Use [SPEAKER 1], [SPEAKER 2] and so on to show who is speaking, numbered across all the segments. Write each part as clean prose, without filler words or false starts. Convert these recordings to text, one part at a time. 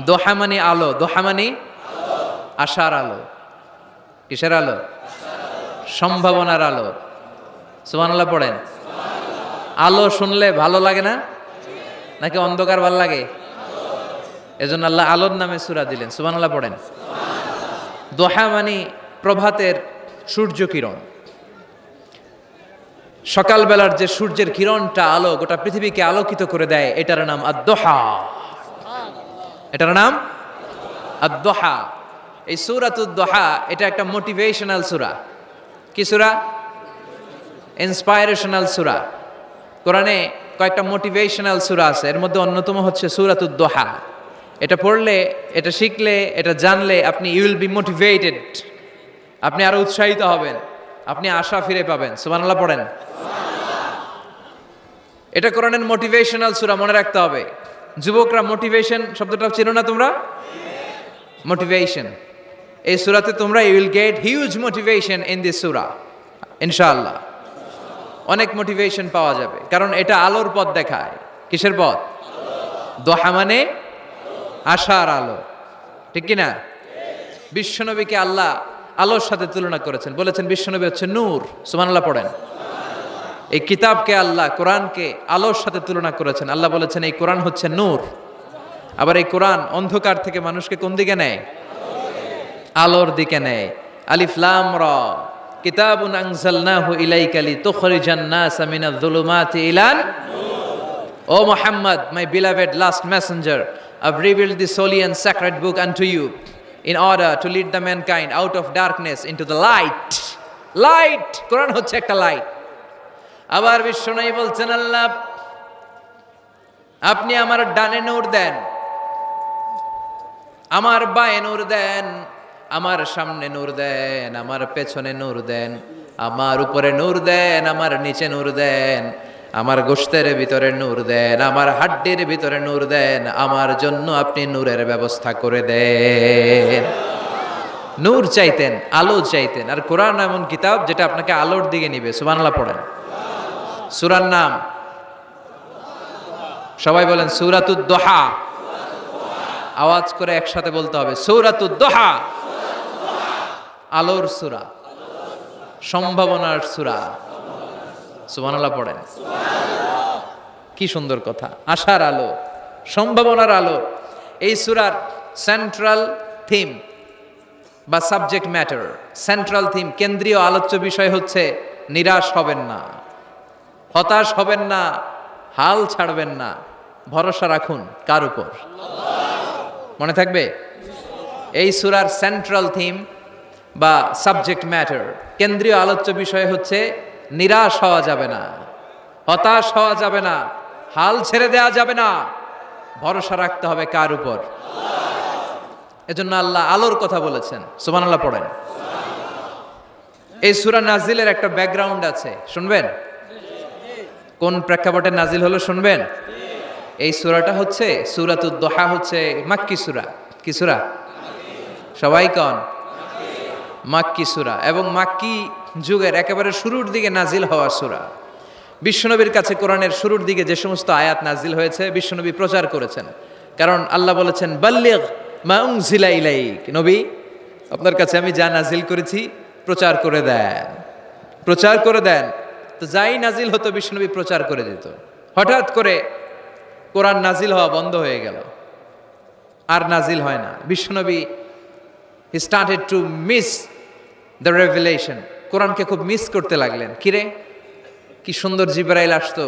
[SPEAKER 1] দোহা মানে আলো, দোহা মানে আশার আলো। কিসের আলো? সম্ভাবনার আলো। সুবহানাল্লাহ পড়েন। আলো শুনলে ভালো লাগে না নাকি অন্ধকার ভালো লাগে? এজন্য আল্লাহ আলোর নামে সূরা দিলেন। সুবহানাল্লাহ পড়েন। দোহা মানে প্রভাতের সূর্য কিরণ। সকালবেলার যে সূর্যের কিরণটা আলো গোটা পৃথিবীকে আলোকিত করে দেয়, এটার নাম আদ-দোহা। এটার নাম আদ-দোহা। এই সূরাতুদ দোহা এটা একটা মোটিভেশনাল সূরা। কি সূরা? ইন্সপাইরেশনাল সূরা। কোরআনে কয়েকটা মোটিভেশনাল সূরা আছে, এর মধ্যে অন্যতম হচ্ছে সূরাতুদ দোহা। এটা পড়লে, এটা শিখলে, এটা জানলে আপনি ইউ উইল বি মোটিভেটেড, আপনি আরো উৎসাহিত হবেন, আপনি আশা ফিরে পাবেন। সুবহানাল্লাহ পড়েন। এটা কোরআনের মোটিভেশনাল সূরা, মনে রাখতে হবে। যুবকরা মোটিভেশন শব্দটা চেনো না তোমরা? মোটিভেশন, এই সূরাতে তোমরা you will get huge motivation in this সূরা ইনশাআল্লাহ। অনেক মোটিভেশন পাওয়া যাবে, কারণ এটা আলোর পথ দেখায়। কিসের পথ? দোহা মানে আশার আলো, ঠিক কি না? বিশ্বনবীকে আল্লাহ আলোর সাথে তুলনা করেছেন, বলেছেন বিশ্বনবী হচ্ছে নূর। সুবহানাল্লাহ পড়েন। এই কিতাবকে আল্লাহ, কোরআনকে আলোর সাথে তুলনা করেছেন। আল্লাহ বলেছেন এই কোরআন হচ্ছে নূর। আবার এই কোরআন অন্ধকার থেকে মানুষকে কোন দিকে নেয়? আলোর দিকে নেয়। আলিফ লাম রা, কিতাবুন আনজালনাহু ইলাইকা লিতুখরিজান নাসা মিনাজ-যুলুমাতি ইলান নূর। ও Muhammad, my beloved last messenger, I've revealed this holy and sacred book unto you in order to lead the mankind out of darkness into the light. Light, কোরআন হচ্ছে একটা লাইট। আবার বিশ্বনবী বলছেন, আল্লাহ আপনি আমার ডানে নূর দেন, আমার বায়ে নূর দেন, আমার সামনে নূর দেন, আমার পেছনে নূর দেন, আমার উপরে নূর দেন, আমার নিচে নূর দেন, আমার গোশতের ভিতরে নূর দেন, আমার হাড্ডির ভিতরে নূর দেন, আমার জন্য আপনি নূরের ব্যবস্থা করে দেন। নূর চাইতেন, আলো চাইতেন। আর কোরআন এমন কিতাব যেটা আপনাকে আলোর দিকে নিবে। সুবহানাল্লাহ পড়েন। সূরার নাম সবাই বলেন সূরাতুদ দোহা। আওয়াজ করে একসাথে বলতে হবে সূরাতুদ দোহা। আলোর সূরা, সম্ভাবনার সূরা। সুবহানাল্লাহ পড়েন। কি সুন্দর কথা, আশার আলো, সম্ভাবনার আলো। এই সূরার সেন্ট্রাল থিম বা সাবজেক্ট ম্যাটার, সেন্ট্রাল থিম, কেন্দ্রীয় আলোচ্য বিষয় হচ্ছে নিরাশ হবেন না, হতাশ হবেন না, হাল ছাড়বেন না, ভরসা রাখুন কার উপর? মনে থাকবে? এই সূরার সেন্ট্রাল থিম বা সাবজেক্ট ম্যাটার, কেন্দ্রীয় আলোচ্য বিষয় হচ্ছে নিরাশ হওয়া যাবে না, হতাশ হওয়া যাবে না, হাল ছেড়ে দেওয়া যাবে না, ভরসা রাখতে হবে কার উপর? এজন্য আল্লাহ আলোর কথা বলেছেন। সুবহানাল্লাহ পড়েন। এই সূরা নাজিলের একটা ব্যাকগ্রাউন্ড আছে, শুনবেন? কোন প্রেক্ষাপটে নাজিল হলো শুনবেন? এই সূরাটা হচ্ছে সূরাতুদ দোহা, হচ্ছে মাক্কি সূরা। কি সূরা? সবাই কোন? মাক্কি সূরা, এবং মাক্কি যুগের একেবারে শুরুর দিকে নাজিল হওয়া সূরা। বিশ্বনবীর কাছে কোরআনের শুরুর দিকে যে সমস্ত আয়াত নাজিল হয়েছে বিশ্বনবী প্রচার করেছেন, কারণ আল্লাহ বলেছেন বাল্লিগ মা উনজিলা ইলাইক, নবী আপনার কাছে আমি যা নাজিল করেছি প্রচার করে দেন, প্রচার করে দেন। তো যাই নাজিল হতো বিশ্বনবী প্রচার করে দিত। হঠাৎ করে কোরআন নাজিল হওয়া বন্ধ হয়ে গেল, আর নাজিল হয় না। বিশ্বনবী he started to miss the revelation, কোরআনকে খুব মিস করতে লাগলেন। কিরে, কি সুন্দর জিবরাইল আসতো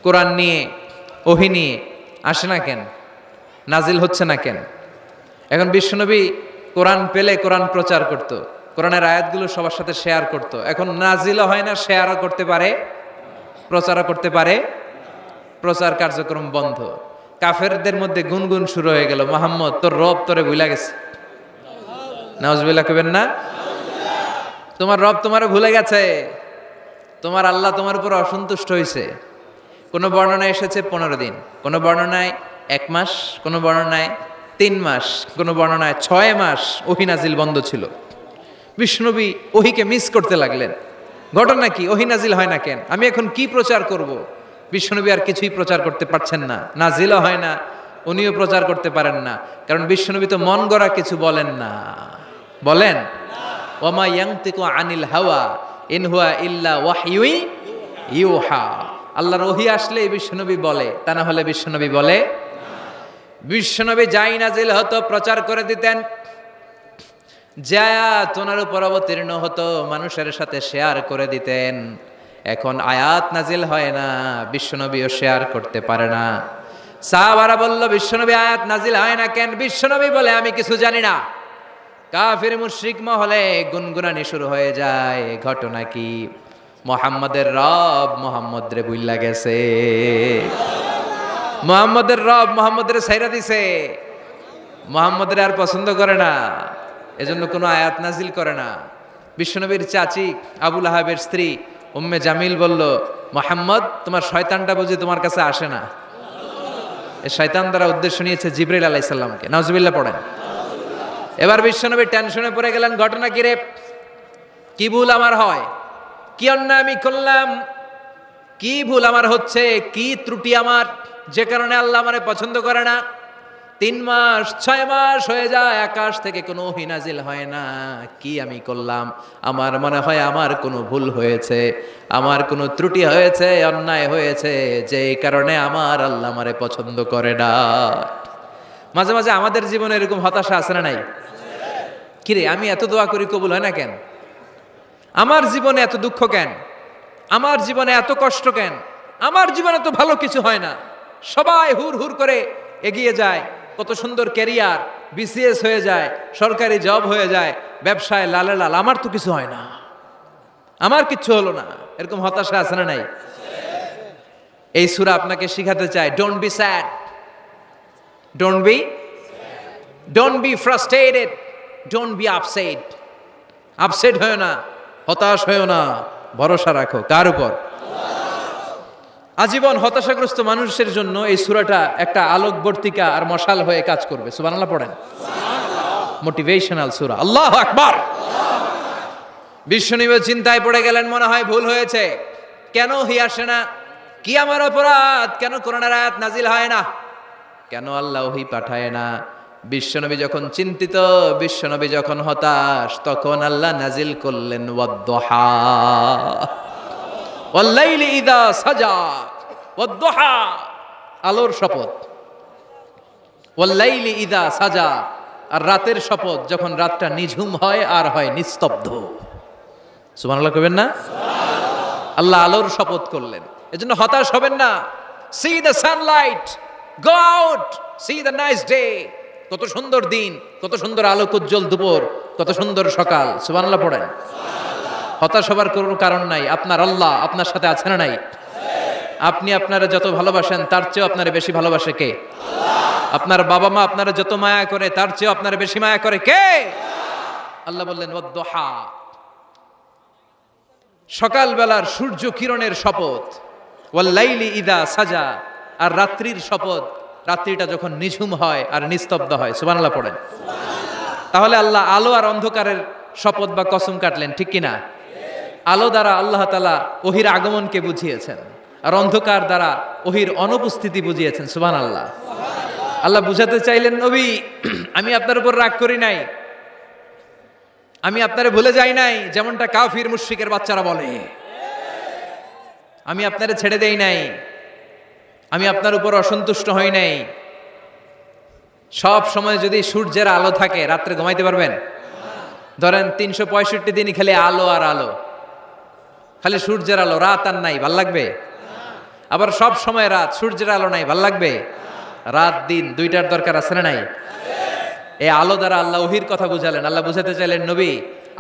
[SPEAKER 1] কোরআন নিয়ে, ওহী নিয়ে, আসে না কেন? নাজিল হচ্ছে না কেন? এখন বিশ্বনবী কোরআন পেলে কোরআন প্রচার করত, কোরআনের আয়াতগুলো সবার সাথে শেয়ার করত। এখন নাজিলও হয় না, শেয়ারও করতে পারে, প্রচারও করতে পারে, প্রচার কার্যক্রম বন্ধ। কাফেরদের মধ্যে গুনগুন শুরু হয়ে গেল, মুহাম্মদ তোর রব তোরে ভুলে গেছে। নাউজুবিল্লাহ কইবেন না? তোমার রব তোমারে ভুলে গেছে, তোমার আল্লাহ তোমার উপর অসন্তুষ্ট হয়েছে। কোনো বর্ণনায় এসেছে 15 দিন, কোনো বর্ণনায় 1 মাস, কোনো বর্ণনায় 3 মাস, কোনো বর্ণনায় 6 মাস ওহী নাজিল বন্ধ ছিল। বিশ্বনবী ওহীকে মিস করতে লাগলেন। ঘটনা কি? ওহী নাজিল হয় না কেন? আমি এখন কি প্রচার করব? বিশ্বনবী আর কিছুই প্রচার করতে পারছেন না, নাজিলও হয় না, উনিও প্রচার করতে পারেন না, কারণ বিশ্বনবী তো মন গড়া কিছু বলেন না। বলেন, ওমা ইয়ানতিকু আনিল হাওয়া ইন হুয়া ইল্লা ওয়াহয়ুই ইউহা। আল্লাহর ওহী আসলে বিশ্বনবী বলে, তা না হলে বিশ্বনবী বলে। বিশ্বনবী যাই নাজিল হতো প্রচার করে দিতেন, যে আয়াত ওনার উপর অবতীর্ণ হতো মানুষের সাথে শেয়ার করে দিতেন। এখন আয়াত নাজিল হয় না, বিশ্বনবীও শেয়ার করতে পারে না। সাহাবারা বলল, বিশ্বনবী আয়াত নাজিল হয় না কেন? বিশ্বনবী বলে, আমি কিছু জানি না। কাফির মুশরিক মহলে গুনগুনানি শুরু হয়ে যায়। ঘটনা কি? মুহাম্মাদের রব মুহাম্মদ রে বুইল্লা গেছে, মুহাম্মাদের রব মুহাম্মদের ছাইরা দিছে, মুহাম্মদের আর পছন্দ করে না, এজন্য কোনো আয়াত নাজিল করে না। বিশ্বনবীর চাচি আবু লাহাবের স্ত্রী উম্মে জামিল বলল, মুহাম্মদ তোমার শয়তানটা বুঝি তোমার কাছে আসে না? এই শয়তান দ্বারা উদ্দেশ্য নিয়েছে জিবরাইল আলাইহিস সালামকে। নাউজুবিল্লাহ পড়েন। এবার বিশ্বনবী টেনশনে পড়ে গেলেন, ঘটনা কি রে? কি ভুল আমার হয়? কি অন্যায় আমি করলাম? কি ভুল আমার হচ্ছে? কি ত্রুটি আমার, যে কারণে আল্লাহ আমারে পছন্দ করে না? 3 মাস 6 মাস হয়ে যায়, আকাশ থেকে কোনো ওহী নাজিল হয় না। কি আমি করলাম? আমার মনে হয় আমার কোনো ভুল হয়েছে, আমার কোনো ত্রুটি হয়েছে, অন্যায় হয়েছে, যে কারণে আমার আল্লাহ আমারে পছন্দ করে না। মাঝে মাঝে আমাদের জীবনে এরকম হতাশা আছে না নাই? কিরে, আমি এত দোয়া করি কবুল হয় না কেন? আমার জীবনে এত দুঃখ কেন? আমার জীবনে এত কষ্ট কেন? আমার জীবনে তো ভালো কিছু হয় না। সবাই হুর হুর করে এগিয়ে যায়, কত সুন্দর ক্যারিয়ার, বিসিএস হয়ে যায়, সরকারি জব হয়ে যায়, ব্যবসায় লালে লাল, আমার তো কিছু হয় না, আমার কিচ্ছু হলো না। এরকম হতাশা আছে না নাই? এই সূরা আপনাকে শিখাতে চায়, don't be sad, don't be frustrated, don't be upset. Upset হয়েও না, হতাশ হয়েও না, ভরসা রাখো কার উপর? আজীবন হতাশাগ্রস্ত মানুষের জন্য এই সূরাটা একটা আলোকবর্তিকা আর মশাল হয়ে কাজ করবে। সুবহানাল্লাহ পড়েন। মোটিভেশনাল সূরা। আল্লাহু আকবার। বিশ্বনবী চিন্তায় পড়ে গেলেন, মনে হয় ভুল হয়েছে। কেন ওহী আসে না? কি আমার অপরাধ? কেন কোরআনের আয়াত নাজিল হয় না? কেন আল্লাহ ওহী পাঠায় না? বিশ্বনবী যখন চিন্তিত, বিশ্বনবী যখন হতাশ, তখন আল্লাহ নাজিল করলেন ওয়াদ-দুহা ওয়াল-লাইলি ইযা সাজা। ওয়াদ-দুহা আলোর শপথ, ওয়াল-লাইলি ইযা সাজা আর রাতের শপথ, যখন রাতটা নিঝুম হয় আর হয় নিস্তব্ধ। সুবহানাল্লাহ কইবেন না? আল্লাহ আলোর শপথ করলেন। এজন্য হতাশ হবেন না। C the Sunlight, go out, C the nice day. কত সুন্দর দিন, কত সুন্দর আলোকোজ্জ্বল দুপুর, কত সুন্দর সকাল। সুবহানাল্লাহ পড়েন। হতাশ হবার কোনো কারণ নাই। আপনার আল্লাহ আপনার সাথে আছে না নাই? আপনি আপনারা যত ভালোবাসেন তার চেয়েও আপনারা বেশি ভালোবাসে কে? আপনার বাবা মা আপনারা যত মায়া করে তার চেয়েও আপনারা বেশি মায়া করে কে? আল্লাহ বললেন ওয়াদ-দুহা, সকালবেলার সূর্য কিরণের শপথ, ওয়াল-লাইলি ইযা সাজা আর রাত্রির শপথ, রাত্রিটা যখন নিঝুম হয় আর নিস্তব্ধ হয়। সুবহানাল্লাহ পড়েন। তাহলে আল্লাহ আলো আর অন্ধকারের শপথ বা কসম কাটলেন, ঠিক কিনা? আলো দ্বারা আল্লাহ তাআলা ওহীর আগমনকে বুঝিয়েছেন, আর অন্ধকার দ্বারা ওহীর অনুপস্থিতি বুঝিয়েছেন। সুবহানাল্লাহ। আল্লাহ বুঝাতে চাইলেন, নবী আমি আপনার উপর রাগ করি নাই, আমি আপনারে ভুলে যাই নাই, যেমনটা কাফির মুশরিকের বাচ্চারা বলে। আমি আপনারে ছেড়ে দেই নাই, আমি আপনার উপর অসন্তুষ্ট হই নাই। সব সময় যদি সূর্যের আলো থাকে, রাত্রে ঘুমাইতে পারবেন? ধরেন 365 দিনই খালি আলো আর আলো, খালি সূর্যের আলো, রাত আর নাই, ভাল লাগবে? আবার সব সময় রাত, সূর্যের আলো নাই, ভাল লাগবে? রাত দিন দুইটার দরকার আছে না নাই? এই আলো দ্বারা আল্লাহ ওহীর কথা বুঝালেন। আল্লাহ বুঝাতে চাইলেন, নবী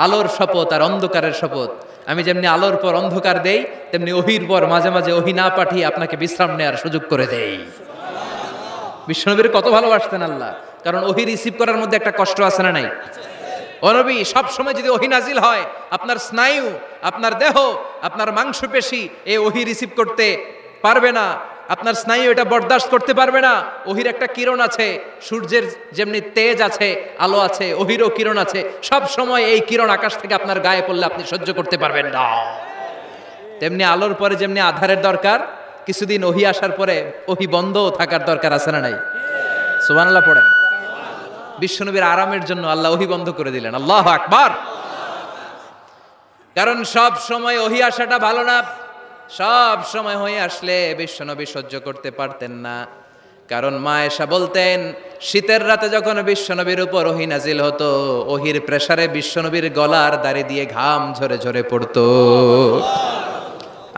[SPEAKER 1] আলোর শপথ আর অন্ধকারের শপথ, আমি যেমনি আলোর পর অন্ধকার দেই, তেমনি ওহীর পর মাঝে মাঝে ওহী না পাঠিয়ে আপনাকে বিশ্রাম নেওয়ার সুযোগ করে দেই। বিশ্বনবীর কত ভালোবাসতেন আল্লাহ, কারণ ওহী রিসিভ করার মধ্যে একটা কষ্ট আছে না নাই? ও নবী, সব সময় যদি ওহী নাজিল হয়, আপনার স্নায়ু, আপনার দেহ, আপনার মাংসপেশি এই ওহী রিসিভ করতে পারবে না, আপনার স্নায়ু এটা বরদাস্ত করতে পারবে না। ওহীর একটা কিরণ আছে, সূর্যের যেমনি তেজ আছে, আলো আছে, ওহীরও কিরণ আছে। সব সময় এই কিরণ আকাশ থেকে আপনার গায়ে পড়লে আপনি সহ্য করতে পারবেন না। তেমনি আলোর পরে যেমনি আধারের দরকার, কিছুদিন ওহী আসার পরে ওহী বন্ধ থাকার দরকার আছে না নাই? সুবহানাল্লাহ পড়েন। বিশ্বনবীর আরামের জন্য আল্লাহ ওহী বন্ধ করে দিলেন। আল্লাহু আকবার। কারণ সব সময় ওহী আসাটা ভালো না। সব সময় ওহী আসলে বিশ্বনবী সহ্য করতে পারতেন না। কারণ মা আয়েশা বলতেন, শীতের রাতে যখন বিশ্বনবীর উপর ওহী নাজিল হতো, ওহীর প্রেসারে বিশ্বনবীর গলার দাড়ি দিয়ে ঘাম ঝরে ঝরে পড়তো।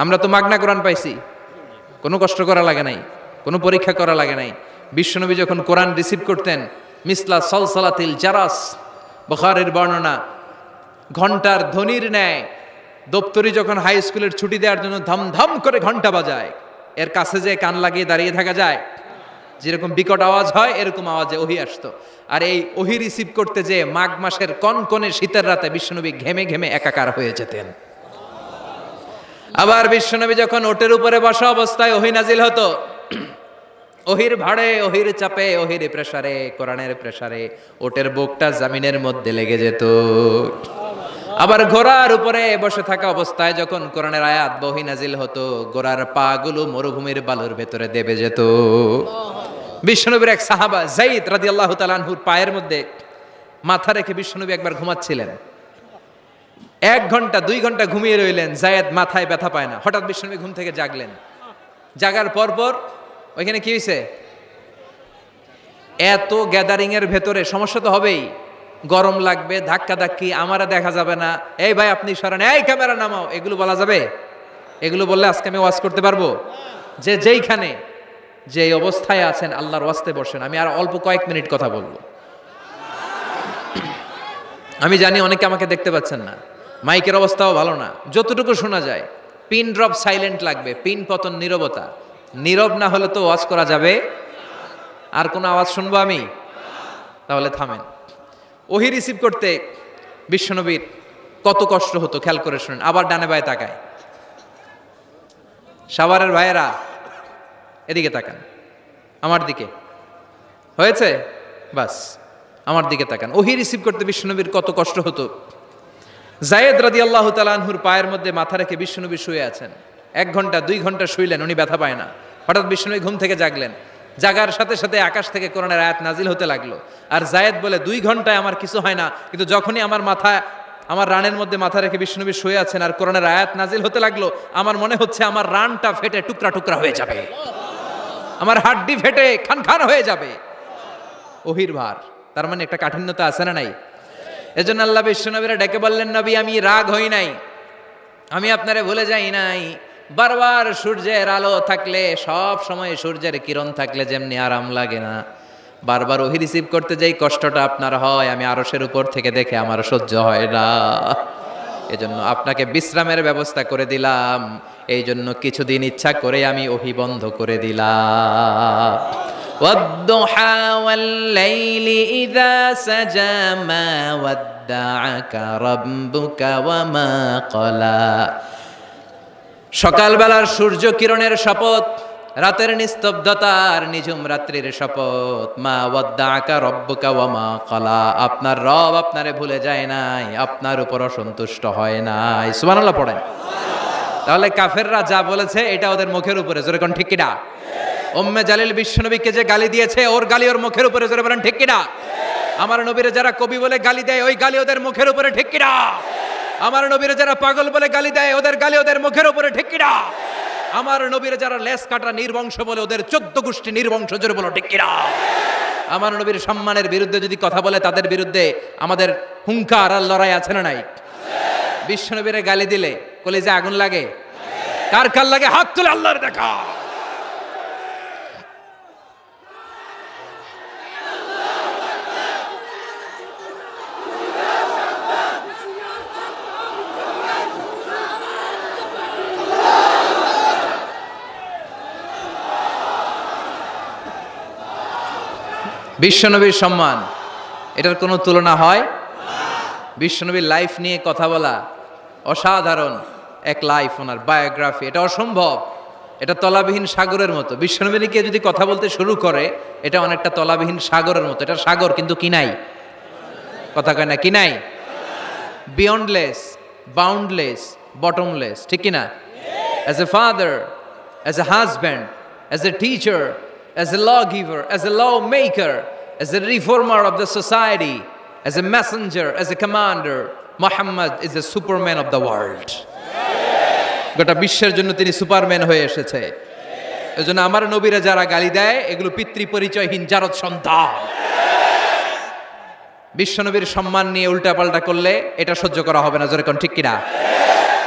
[SPEAKER 1] আমরা তো মাগনা কোরআন পাইছি, কোনো কষ্ট করা লাগে নাই, কোনো পরীক্ষা করা লাগে নাই। বিশ্বনবী যখন কোরআন রিসিভ করতেন, মিসলা সলসলাতিল জারাস, বুখারীর বর্ণনা, ঘন্টার ধ্বনির ন্যায় দপ্তরি যখন হাই স্কুলের ছুটি দেওয়ার জন্য ধামধাম করে ঘন্টা বাজায়, এর কাছে যে কান লাগিয়ে দাঁড়িয়ে থাকা যায়, যেরকম বিকট আওয়াজ হয় এরকম আওয়াজে ওহী আসতো। আর এই ওহী রিসিভ করতে যে মাঘ মাসের কনকনে শীতের রাতে বিশ্বনবী ঘেমে ঘেমে একাকার হয়ে যেতেন। আবার বিশ্বনবী যখন ওটের উপরে বসা অবস্থায় ওহী নাজিল হতো, ওহির ভাড়ে, ওহির চাপে, ওহির প্রেসারে, কোরআনের প্রেসারে ওটের বুকটা জমিনের মধ্যে লেগে যেত। আবার ঘোড়ার উপরে বসে থাকা অবস্থায় যখন কোরআনের আয়াত ওহী নাজিল হতো, ঘোড়ার পা গুলো মরুভূমির বালুর ভেতরে দেবে যেত। বিশ্বনবীর এক সাহাবা যায়েদ রাদিয়াল্লাহু তাআলা আনহুর পায়ের মধ্যে মাথা রেখে বিশ্বনবী একবার ঘুমাচ্ছিলেন। 1 ঘন্টা 2 ঘন্টা ঘুমিয়ে রইলেন, যায়েদ মাথায় ব্যথা পায় না। হঠাৎ বিশ্বনবী ঘুম থেকে জাগলেন। জাগার পরপর ওইখানে কি হয়েছে? এত গ্যাদারিং এর ভেতরে সমস্যা তো হবেই, গরম লাগবে, ধাক্কা ধাক্কি, আমারা দেখা যাবে না, এই ভাই আপনি সরেন, এই ক্যামেরা নামাও, এগুলো বলা যাবে? এগুলো বললে আজকে আমি ওয়াজ করতে পারবো? যে যেইখানে যে অবস্থায় আছেন আল্লাহর ওয়াস্তে বসেন। আমি আর অল্প কয়েক মিনিট কথা বলবো। আমি জানি অনেকে আমাকে দেখতে পাচ্ছেন না, মাইকের অবস্থাও ভালো না, যতটুকু শোনা যায় পিন ড্রপ সাইলেন্ট লাগবে, পিন পতন নীরবতা। নীরব না হলে তো ওয়াজ করা যাবে। আর কোনো আওয়াজ শুনবো আমি? তাহলে থামেন। ওহী রিসিভ করতে বিশ্বনবীর কত কষ্ট হতো খেয়াল করে শুনেন। আবার ডানে বায়ে তাকায়। সাভারের ভাইয়েরা এদিকে তাকান, আমার দিকে হয়েছে, বাস আমার দিকে তাকান। ওহী রিসিভ করতে বিশ্বনবীর কত কষ্ট হতো। যায়েদ রাদিয়াল্লাহু তাআলা আনহুর পায়ের মধ্যে মাথা রেখে বিশ্বনবী শুয়ে আছেন। 1 ঘন্টা 2 ঘন্টা শুইলেন, উনি ব্যথা পায় না। হঠাৎ বিশ্বনবী ঘুম থেকে জাগলেন। জাগার সাথে সাথে আকাশ থেকে কোরআনের আয়াত নাজিল হতে লাগলো। আর যায়েদ বলে, 2 ঘন্টায় আমার কিছু হয় না, কিন্তু যখনই আমার রানের মধ্যে মাথা রেখে বিশ্বনবী শুয়ে আছেন আর কোরআনের আয়াত নাজিল হতে লাগলো, আমার মনে হচ্ছে আমার রানটা ফেটে টুকরা টুকরা হয়ে যাবে, আমার হাড্ডি ফেটে খান খান হয়ে যাবে। ওহির ভার, তার মানে একটা কাঠিন্যতা আছে না নাই? এজন্য আল্লাহ বিশ্বনবীরা ডেকে বললেন, নবী আমি রাগ হই নাই, আমি আপনারে ভুলে যাই নাই। বারবার সূর্যের আলো থাকলে, সব সময় সূর্যের কিরণ থাকলে যেমনি আরাম লাগে না, বারবার ওহী রিসিভ করতে যেই কষ্টটা আপনার হয়, আমি আরশের উপর থেকে দেখে আমার সহ্য হয় না। এজন্য আপনাকে বিশ্রামের ব্যবস্থা করে দিলাম। এই জন্য কিছুদিন ইচ্ছা করে আমি ওহী বন্ধ করে দিলাম। ওয়াদ-দুহা ওয়াল-লাইলি ইযা সাজা মা ওয়াদ্দাআকা রাব্বুকা ওয়া মা ক্বালা। সকালবেলার সূর্য কিরণের শপথ, রাতের নিস্তব্ধতার নিঝুম রাত্রির শপথ। মা ওয়াদ্দাআকা রাব্বুকা ওয়া মা ক্বালা। আপনার রব আপনারে ভুলে যায় নাই, আপনার উপর অসন্তুষ্ট হয় নাই। সুবহানাল্লাহ পড়েন। তাহলে কাফেররা যা বলেছে এটা ওদের মুখের উপরে, জোরে কোন ঠিক কিনা? উম্মে জালিল বিশ্বনবীকে যে গালি দিয়েছে, ওর গালি ওর মুখের উপরে, জোরে বলেন ঠিক কিনা? আমার নবীরে যারা কবি বলে গালি দেয়, ওই গালি ওদের মুখের উপরে, ঠিক কিনা? আমার নবীরে যারা পাগল বলে গালি দেয়, ওদের গালি ওদের মুখের উপরে, ঠিক কিনা? আমার নবীরে যারা লেস কাটা নির্বংশ বলে, ওদের 14 গোষ্ঠী নির্বংশ, জোরে বলো ঠিক কিনা? আমার নবীর সম্মানের বিরুদ্ধে যদি কথা বলে, তাদের বিরুদ্ধে আমাদের হুঙ্কার আর লড়াই আছে না নাই? বিশ্বনবীরে গালি দিলে কলিজে আগুন লাগে? কার কার লাগে? হাত তুলে আল্লাহর দেখা। বিশ্বনবীর সম্মান, এটার কোনো তুলনা হয়? বিশ্বনবীর লাইফ নিয়ে কথা বলা অসাধারণ এক লাইফ, ওনার বায়োগ্রাফি, এটা অসম্ভব। এটা তলাবিহীন সাগরের মতো। বিশ্বনবী নিয়ে যদি কথা বলতে শুরু করে, এটা অনেকটা তলাবিহীন সাগরের মতো। এটা সাগর কিন্তু কি নাই? কথা কয় না, কি নাই? বিয়ন্ডলেস, বাউন্ডলেস, বটমলেস, ঠিক কিনা? As a father, as a husband, as a teacher, as a lawgiver, as a lawmaker, as a reformer of the society, as a messenger, as a commander. Muhammad is the superman of the world. গোটা বিশ্বের জন্য তিনি Superman হয়ে এসেছে। এজন্য আমার নবীরা যারা গালি দেয় এগুলো পিতৃ পরিচয়হীন জারদ সন্তান। বিশ্বনবীর সম্মান নিয়ে উল্টাপাল্টা করলে এটা সহ্য করা হবে না, জোরে কোন ঠিক কিনা?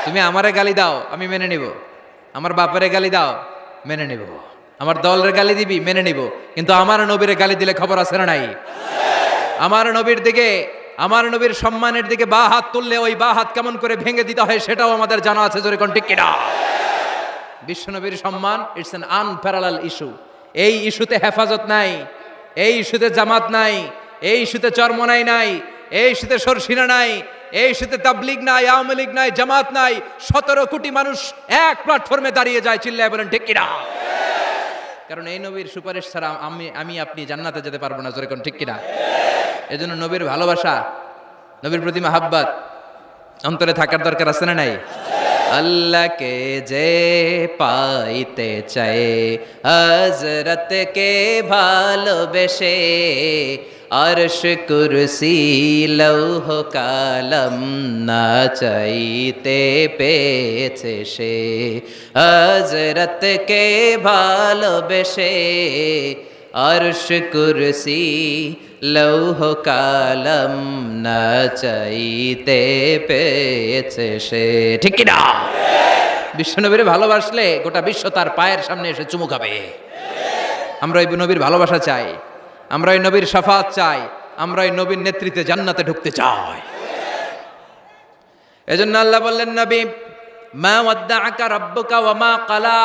[SPEAKER 1] তুমি আমারে গালি দাও আমি মেনে নিব, আমার বাপেরে গালি দাও মেনে নিব, আমার দলের গালি দিবি মেনে নিব, কিন্তু আমার নবীরে গালি দিলে খবর আছে না নাই? আমার নবীর দিকে, আমার নবীর সম্মানের দিকে বা হাত তুললে ওই বা হাত কেমন করে ভেঙে দিতে হয় সেটাও আমাদের জানা আছে, জোরে কোন ঠিক কিনা? বিশ্বনবীর সম্মান ইটস অ্যান আনপ্যারালাল ইস্যু। এই ইস্যুতে হেফাজত নাই, এই ইস্যুতে জামাত নাই, এই ইস্যুতে চরমনাই নাই, এই ইস্যুতে সরসিনা নাই, এই ইস্যুতে তাবলিগ নাই, আওয়ামী লীগ নাই, জামাত নাই। 17 কোটি মানুষ এক প্ল্যাটফর্মে দাঁড়িয়ে যায়, চিল্লায় বলেন ঠিক কিনা? কারণ এই নবীর সুপারিশ ছাড়া আমি আপনি জান্নাতে যেতে পারবো না, জোরে কোন ঠিক কিনা? এজন্য নবীর ভালোবাসা, নবীর প্রতি মাহাব্বত অন্তরে থাকার দরকার আছে না নাই? আল্লাহকে যে পাইতে চায় হযরতকে ভালোবেসে, আরশ কুরসি লৌহ কালাম না চাইতে পেয়েছে সে। হযরতকে ভালোবেসে আরশ কুরসি লৌহ কালাম না চাইতে পেয়েছে সে, ঠিক কি না? বিশ্বনবীর ভালোবাসলে গোটা বিশ্ব তার পায়ের সামনে এসে চুমু খাবে। আমরা এই নবীর ভালোবাসা চাই, আমরা এই নবীর শাফাত চাই, আমরা এই নবীর নেতৃত্বে জান্নাতে ঢুকতে চাই। এজন্য আল্লাহ বললেন, নবী মা ওয়াদ্দাআকা রাব্বুকা ওয়া মা ক্বালা,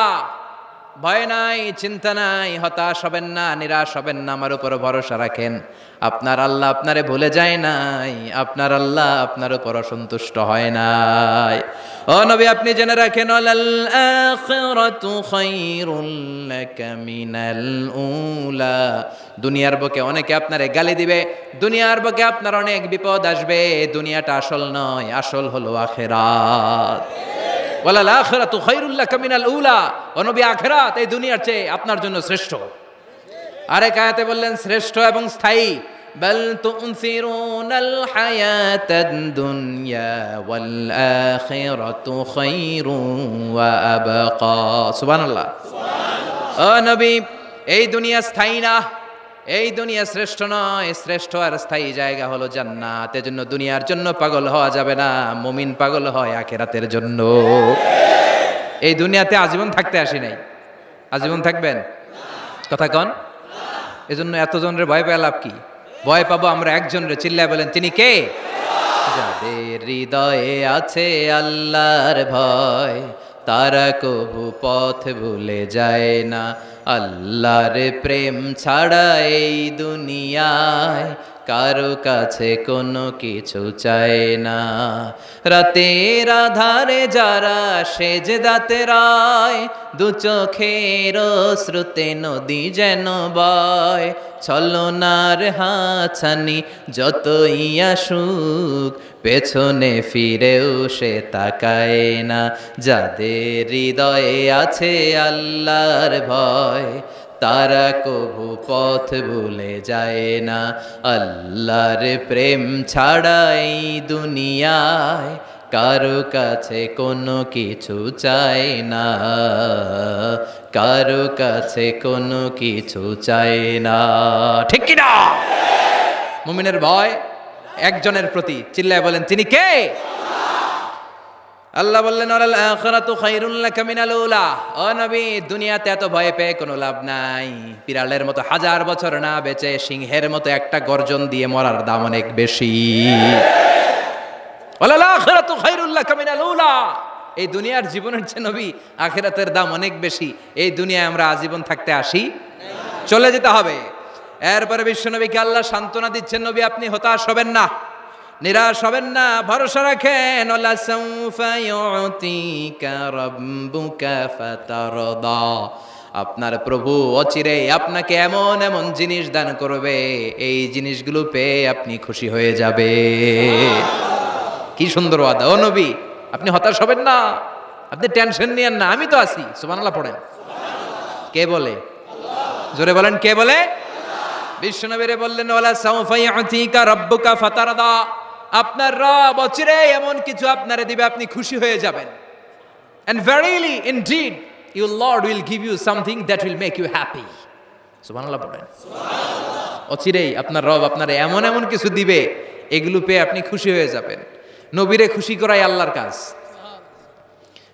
[SPEAKER 1] ভয় নাই, চিন্তা নাই, হতাশ হবেন না, নিরাশ হবেন না, আমার উপর ভরসা রাখেন। আপনার আল্লাহ আপনারে ভুলে যায় নাই, আপনার আল্লাহ আপনার উপর অসন্তুষ্ট হয় নাই। ও নবী আপনি জেনে রাখেন, আল আখিরাতু খায়রুল লাকা মিনাল উলা। দুনিয়ার বুকে অনেকে আপনারে গালি দিবে, দুনিয়ার বুকে আপনার অনেক বিপদ আসবে, দুনিয়াটা আসল নয়, আসল হলো আখিরাত। ওয়ালাল আখিরাতু খায়রুল লাকা মিনাল উলা, ও নবী আখিরাত এই দুনিয়ার চেয়ে আপনার জন্য শ্রেষ্ঠ। আরেক আয়াতে বললেন শ্রেষ্ঠ এবং স্থায়ী। বাল তুনসিরুনাল হায়াতাদ দুনিয়া ওয়াল আখিরাতু খায়রুন ওয়া আবকা। সুবহানাল্লাহ, ও নবী এই দুনিয়া স্থায়ী না, এই দুনিয়া শ্রেষ্ঠ নয়, শ্রেষ্ঠ আর স্থায়ী জায়গা হলো জান্নাত। এজন্য দুনিয়ার জন্য পাগল হওয়া যাবে না, মুমিন পাগল হয় আখিরাতের জন্য। এই দুনিয়াতে আজীবন থাকতে আসি নাই, আজীবন থাকবেন? কথা কন। এজন্য এতজনের ভয় পেয়ে লাভ কি? ভয় পাবো আমরা একজনের, চিল্লায় বলেন তিনি কে? যাদের হৃদয়ে আছে আল্লাহর ভয়, তারা কবু পথ ভুলে যায় না। আল্লাহর প্রেম ছাড়া এই দুনিয়ায় কারো কাছে কোনো কিছু চায় না। রাতের আধারে যারা সেজদাতে রায়, দু চোখের শ্রুতে নদী যেন বয়। ছলনার হাছানি যতই আসুক, পেছনে ফিরেও সে তাকায় না। যাদের হৃদয়ে আছে আল্লাহর ভয়, তারা কবু পথ ভুলে যায় না। আল্লাহর প্রেম ছাড়াই দুনিয়ায় কারো কাছে কোনো কিছু চায় না, কারো কাছে কোনো কিছু চায় না, ঠিক কি না? মুমিনের ভয় একজনের প্রতি, চিল্লায় বলেন তিনি কে? আল্লাহ বললেন, ওয়াল আখিরাতু খায়রুল লাকা মিনাল উলা। ও নবী দুনিয়াতে এত ভয় পেয়ে কোনো লাভ নাই। বিড়ালের মতো 1000 বছর না বেঁচে সিংহের মতো একটা গর্জন দিয়ে মরার দাম অনেক বেশি। ওয়াল আখিরাতু খায়রুল লাকা মিনাল উলা। এই দুনিয়ার জীবনের চেয়ে নবী আখিরাতের দাম অনেক বেশি। এই দুনিয়ায় আমরা আজীবন থাকতে আসি, চলে যেতে হবে। এরপরে বিশ্বনবীকে আল্লাহ সান্ত্বনা দিচ্ছেন, নবী আপনি হতাশ হবেন না, নিরাশ হবেন না, ভরসা রাখেন। ওয়ালা সাউফা ইউতিকা রাব্বুকা ফাতারদা। আপনার প্রভু অচিরে আপনাকে এমন এমন জিনিস দান করবে, এই জিনিসগুলো পেয়ে আপনি খুশি হয়ে যাবে। কি সুন্দর ওয়াদা। ও নবী আপনি হতাশ হবেন না, আপনি টেনশন নিয়েন না, আমি তো আছি। সুবহানাল্লাহ পড়েন। কে বলে? জোরে বলেন, কে বলে? বিশ্বনবীরে বললেন, ওয়ালা সাউফা ইউতিকা রাব্বুকা ফাতারদা, আপনার রব অচিরেই এমন কিছু আপনারে দিবে আপনি খুশি হয়ে যাবেন। And verily indeed your Lord will give you something that will make you happy. সুবহানাল্লাহ পড়েন। অচিরেই আপনার রব আপনারে এমন এমন কিছু দিবে, এগুলো পেয়ে আপনি খুশি হয়ে যাবেন। নবীরে খুশি করাই আল্লাহর কাজ।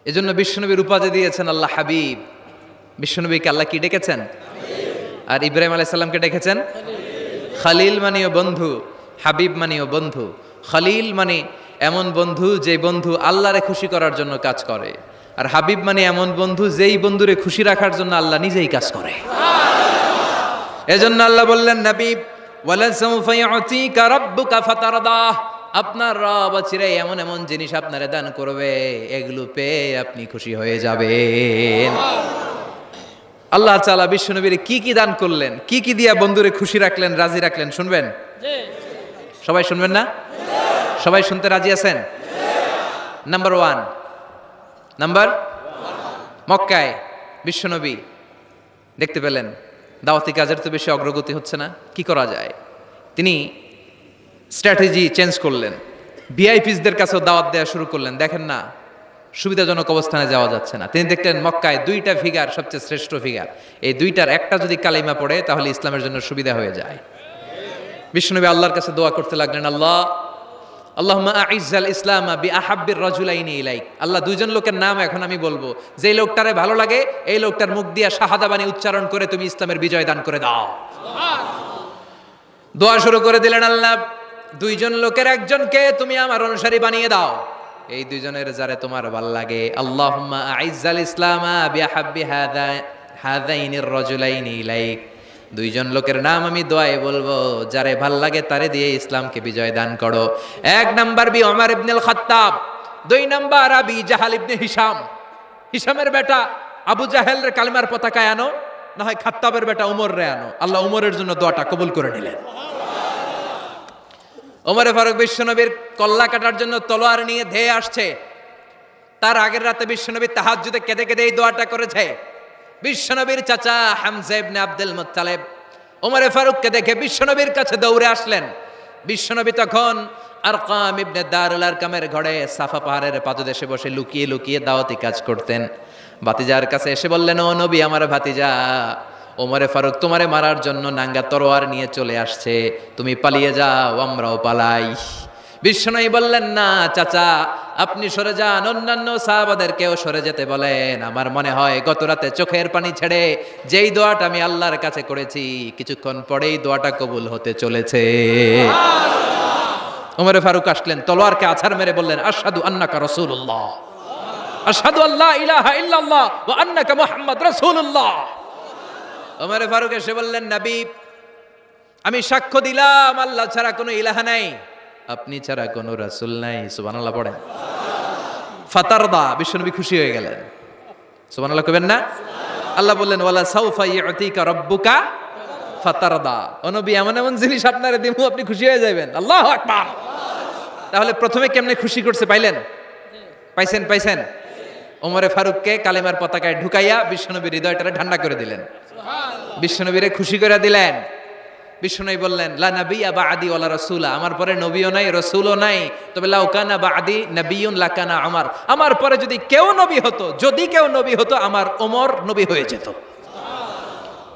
[SPEAKER 1] এজন্য বিশ্বনবীর উপাধি দিয়েছেন আল্লাহ হাবিব। বিশ্বনবীকে আল্লাহ কি ডেকেছেন? আর ইব্রাহিম আলাইহিস সালামকে ডেকেছেন খালিল, মানেও বন্ধু, হাবিব মানেও বন্ধু। খালিল মানে এমন বন্ধু যে বন্ধু আল্লাহরে খুশি করার জন্য কাজ করে, আর হাবিব মানে এমন বন্ধু যেই বন্ধুরে খুশি রাখার জন্য আল্লাহ নিজেই কাজ করে। এজন্য আল্লাহ বললেন, নবী ওয়ালা সাউফা ইউতিকা রাব্বুকা ফাতারদা, আপনার রব চিরাই এমন এমন জিনিস আপনারে দান করবে, এগুলো পেয়ে আপনি খুশি হয়ে যাবেন। আল্লাহ তাআলা বিশ্বনবীর কি কি দান করলেন, কি কি দিয়া বন্ধুরে খুশি রাখলেন, রাজি রাখলেন, শুনবেন? সবাই শুনবেন না? সবাই শুনতে রাজি আছেন? নাম্বার 1, মক্কায় বিশ্বনবী দেখতে পেলেন দাওয়াতি কাজের তো বেশি অগ্রগতি হচ্ছে না, কি করা যায়? তিনি স্ট্র্যাটেজি চেঞ্জ করলেন, ভিআইপিসদের কাছেও দাওয়াত দেওয়া শুরু করলেন। দেখেন না, সুবিধাজনক অবস্থানে যাওয়া যাচ্ছে না। তিনি দেখলেন মক্কায় 2টা ফিগার সবচেয়ে শ্রেষ্ঠ ফিগার, এই 2টার একটা যদি কালিমা পড়ে তাহলে ইসলামের জন্য সুবিধা হয়ে যায়। বিশ্বনবী আল্লাহর কাছে দোয়া করতে লাগলেন, আল্লাহুম্মা আইজ্জাল ইসলামা বিআহাব্বির রাজুলাইনি ইলাইক। আল্লাহ, 2জন লোকের নাম এখন আমি বলবো, যেই লোকটারে ভালো লাগে এই লোকটার মুখ দিয়ে শাহাদা বাণী উচ্চারণ করে তুমি ইসলামের বিজয় দান করে দাও। দোয়া শুরু করে দিলেন, আল্লাহ 2জন লোকের একজনকে তুমি আমার অনুসারী বানিয়ে দাও, এই 2জনের যারে তোমার ভালো লাগে। আল্লাহুম্মা আইজ্জাল ইসলামা বিআহাব্বি হাযাইনির রাজুলাইনি ইলাইক। 2জন লোকের নাম আমি দোয়ায় বলবো, যারে ভাল লাগে তারে দিয়ে ইসলামকে বিজয় দান করো। 1 নাম্বার ওমর ইবনুল খাত্তাব, 2 নাম্বার আবি জাহাল ইবনে হিশামের বেটা আবু জাহেলের কালিমার পতাকায় আনো, না হয় খাত্তাবের বেটা উমর রে আনো। আল্লাহ উমরের জন্য দোয়াটা কবুল করে নিলেন। ওমরে ফারুক বিশ্বনবীর কল্লা কাটার জন্য তলোয়ার নিয়ে ধেয়ে আসছে। তার আগের রাতে বিশ্বনবী তাহাজ্জুদে কেঁদে কেঁদে এই দোয়াটা করেছে। বিশ্বনবীর চাচা হামজা ইবনে আব্দুল মুত্তালিব ওমরে ফারুককে দেখে বিশ্বনবীর কাছে দৌড়ে আসলেন। বিশ্বনবী তখন আরকাম ইবনে দারুল আরকামের ঘরে সাফা পাহাড়ের পাদদেশে বসে লুকিয়ে লুকিয়ে দাওয়াতি কাজ করতেন। ভাতিজার কাছে এসে বললেন, ও নবী, আমার ভাতিজা ওমরে ফারুক তোমারে মারার জন্য নাঙ্গা তরোয়ার নিয়ে চলে আসছে, তুমি পালিয়ে যাও, আমরাও পালাই। বিশ্বনবী বললেন, না চাচা, আপনি সরে যান, অন্যান্য সাহাবাদেরকেও সরে যেতে বলেন। আমার মনে হয় গত রাতে চোখের পানি ছেড়ে যেই দোয়াটা আমি আল্লাহর কাছে করেছি, কিছুক্ষণ পরেই দোয়াটা কবুল হতে চলেছে। ওমরে ফারুক আসলেন, তলোয়ারকে আছাড় মেরে বললেন, আশহাদু আন্নাকা রাসূলুল্লাহ, আশহাদু আল্লা ইলাহা ইল্লাল্লাহ ওয়া আন্নাকা মুহাম্মদ রাসূলুল্লাহ। ওমরে ফারুক এসে বললেন, নবী, আমি সাক্ষ্য দিলাম আল্লাহ ছাড়া কোনো ইলাহা নাই, আপনি ছাড়া কোনো রাসূল নাই। সুবহানাল্লাহ পড়েন। ফাতারদা, বিশ্বনবী খুশি হয়ে গেলেন। সুবহানাল্লাহ কইবেন না? আল্লাহ বললেন, ওয়ালা সাউফা ইউতিকা রাব্বুকা ফাতারদা। ও নবী, এমন এমন জিনিস আপনারে দিমু আপনি খুশি হয়ে যাবেন। আল্লাহু আকবার। তাহলে প্রথমে কেমনে খুশি করছে পাইলেন? পাইছেন? ওমরে ফারুককে কালেমার পতাকায় ঢুকাইয়া বিশ্বনবীর হৃদয়টারে ঠান্ডা করে দিলেন, বিশ্বনবীরে খুশি করে দিলেন। বিশ্বনবী বললেন, লা নাবিয়্যা বা'দি ওয়ালা রাসূলা, আমার পরে নবীও নাই রাসূলও নাই, তবে লাউ কানা বা'দি নাবিয়্যুন লাকানা ওমর, আমার পরে যদি কেউ নবী হতো আমার ওমর নবী হয়ে যেত।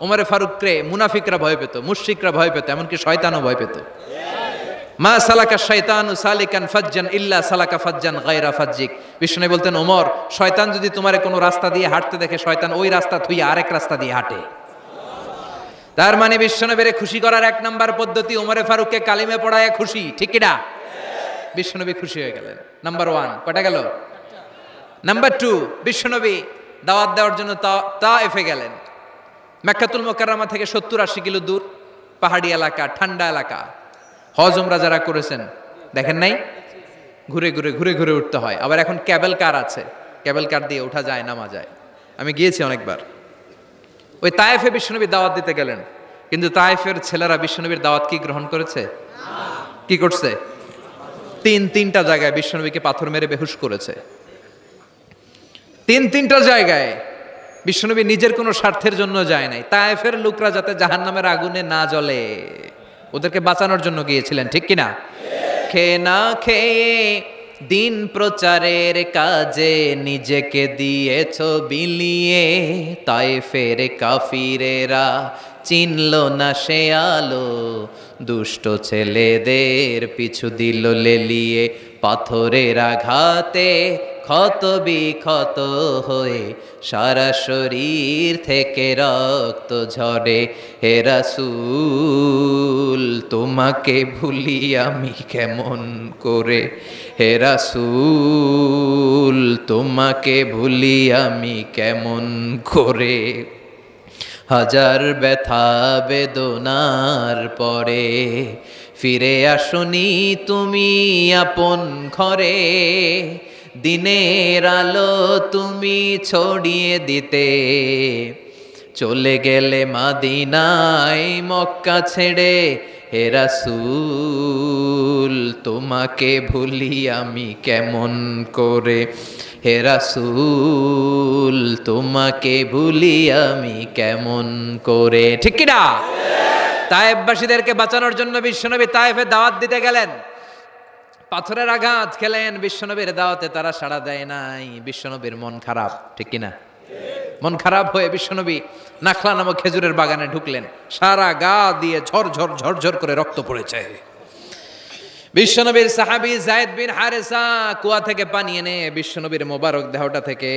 [SPEAKER 1] ওমরে ফারুককে মুনাফিকরা ভয় পেত, মুশরিকরা ভয় পেত, এমনকি শয়তানও ভয় পেত। মা সালাকা শাইতানু সালিকান ফাজ্জান ইল্লা সালাকা ফাজ্জান গায়রা ফাজ্জিক। বিষ্ণু বলতেন, ওমর, শয়তান যদি তোমারে কোনো রাস্তা দিয়ে হাঁটতে দেখে, শয়তান ওই রাস্তা থুইয়া আরেক রাস্তা দিয়ে হাঁটে। তার মানে বিশ্বনবীরে খুশি করার 1 নাম্বার পদ্ধতি ওমরে ফারুককে কালিমে পড়ায় খুশি, ঠিক কি না? বিশ্বনবী খুশি হয়ে গেলেন। নাম্বার 1 কটা গেল? নাম্বার 2, বিশ্বনবী দাওয়াত দেওয়ার জন্য তায়েফে গেলেন। মক্কাতুল মুকাররমা থেকে 70-80 কিলো দূর, পাহাড়ি এলাকা, ঠান্ডা এলাকা। হজ উমরা যারা করেছেন দেখেন নাই, ঘুরে ঘুরে উঠতে হয়। আবার এখন ক্যাবেল কার আছে, ক্যাবেল কার দিয়ে ওঠা যায়, নামা যায়। আমি গিয়েছি অনেকবার। ওই তায়েফে বিশ্বনবী দাওয়াত দিতে গেলেন, কিন্তু তায়েফের ছেলেরা বিশ্বনবীর দাওয়াত কি গ্রহণ করেছে? কি করছে? 3টা জায়গায় বিশ্বনবীকে পাথর মেরে বেহুশ করেছে। 3টা জায়গায় বিশ্বনবী নিজের কোনো স্বার্থের জন্য যায় নাই, তায়েফের লোকরা যাতে জাহান্নামের আগুনে না জ্বলে ওদেরকে বাঁচানোর জন্য গিয়েছিলেন, ঠিক কিনা? খেয়ে না খেয়ে দিন প্রচারের কাজে নিজেকে দিয়েছ বিলিয়ে, তায়েফের কাফিরেরা চিনল না সে আলো, দুষ্ট ছেলেদের পিছু দিল লেলিয়ে, পাথরের আঘাতে ক্ষত বিক্ষত হয়ে সারা শরীর থেকে রক্ত ঝরে। হে রাসূল তোমাকে ভুলি আমি কেমন করে, হে রাসূল তোমাকে ভুলি আমি কেমন করে। হাজার ব্যথা বেদনার পরে ফিরে আসনি তুমি আপন ঘরে, দিনের আলো তুমি ছড়িয়ে দিতে, চলে গেলে মদিনায় মক্কা ছেড়ে। হে রাসূল তোমাকে ভুলি আমি কেমন করে, হে রাসূল তোমাকে ভুলি আমি কেমন করে, ঠিক কি না? তায়েফবাসীদেরকে বাঁচানোর জন্য বিশ্বনবী তায়েফে দাওয়াত দিতে গেলেন, পাথরের আঘাত খেলেন, বিশ্বনবীর দাওয়াতে তারা সাড়া দেয় নাই। বিশ্বনবীর মন খারাপ, ঠিক কিনা? মন খারাপ হয়ে বিশ্বনবী নাখলা নামক খেজুরের বাগানে ঢুকলেন, সারা গা দিয়ে ঝরঝর ঝরঝর করে রক্ত পড়েছে। বিশ্বনবীর সাহাবী যায়েদ বিন হারেসা কুয়া থেকে পানি এনে বিশ্বনবীর মোবারক দেহটা থেকে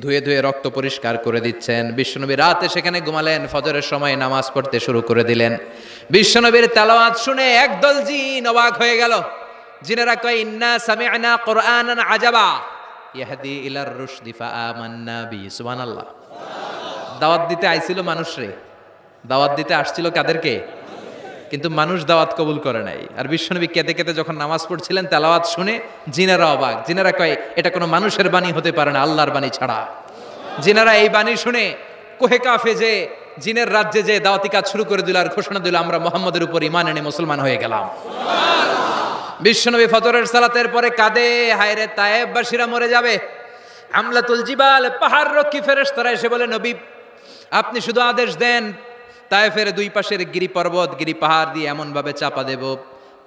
[SPEAKER 1] ধুয়ে ধুয়ে রক্ত পরিষ্কার করে দিচ্ছেন। বিশ্বনবী রাতে সেখানে ঘুমালেন, ফজরের সময় নামাজ পড়তে শুরু করে দিলেন। বিশ্বনবীর তেলাওয়াত শুনে একদল জিন অবাক হয়ে গেল। জিনেরা কয় ইন্না সামি'না কুরআনান আজাবা ইয়াহদি ইলার রুশদি ফাআমান্না বি। সুবহানাল্লাহ। দাওয়াত দিতে আইছিল মানুষরে, দাওয়াত দিতে আসছিল কাদেরকে? কিন্তু মানুষ দাওয়াত কবুল করে নাই। আর বিশ্বনবী কেঁদে কেঁদে যখন নামাজ পড়ছিলেন, তেলাওয়াত শুনে জিনেরা অবাক। জিনেরা কয় এটা কোনো মানুষের বাণী হতে পারে না, আল্লাহর বাণী ছাড়া। জিনেরা এই বাণী শুনে কোহে কাফে যে জিনের রাজ্যে যে দাওয়াতি কাজ শুরু করে দিল আর ঘোষণা দিল আমরা মুহাম্মদের উপর ঈমান এনে মুসলমান হয়ে গেলাম। বিশ্বনবী ফজরের সালাতের পরে কাঁদে, হায়রে তায়েফবাসীরা মরে যাবে। হামলাতুল জিবাল পাহাড় রক্ষী ফেরেশতারা এসে বলে নবী আপনি শুধু আদেশ দেন, তায়েফের দুই পাশের গিরি পর্বত গিরি পাহাড় দিয়ে এমন ভাবে চাপা দেব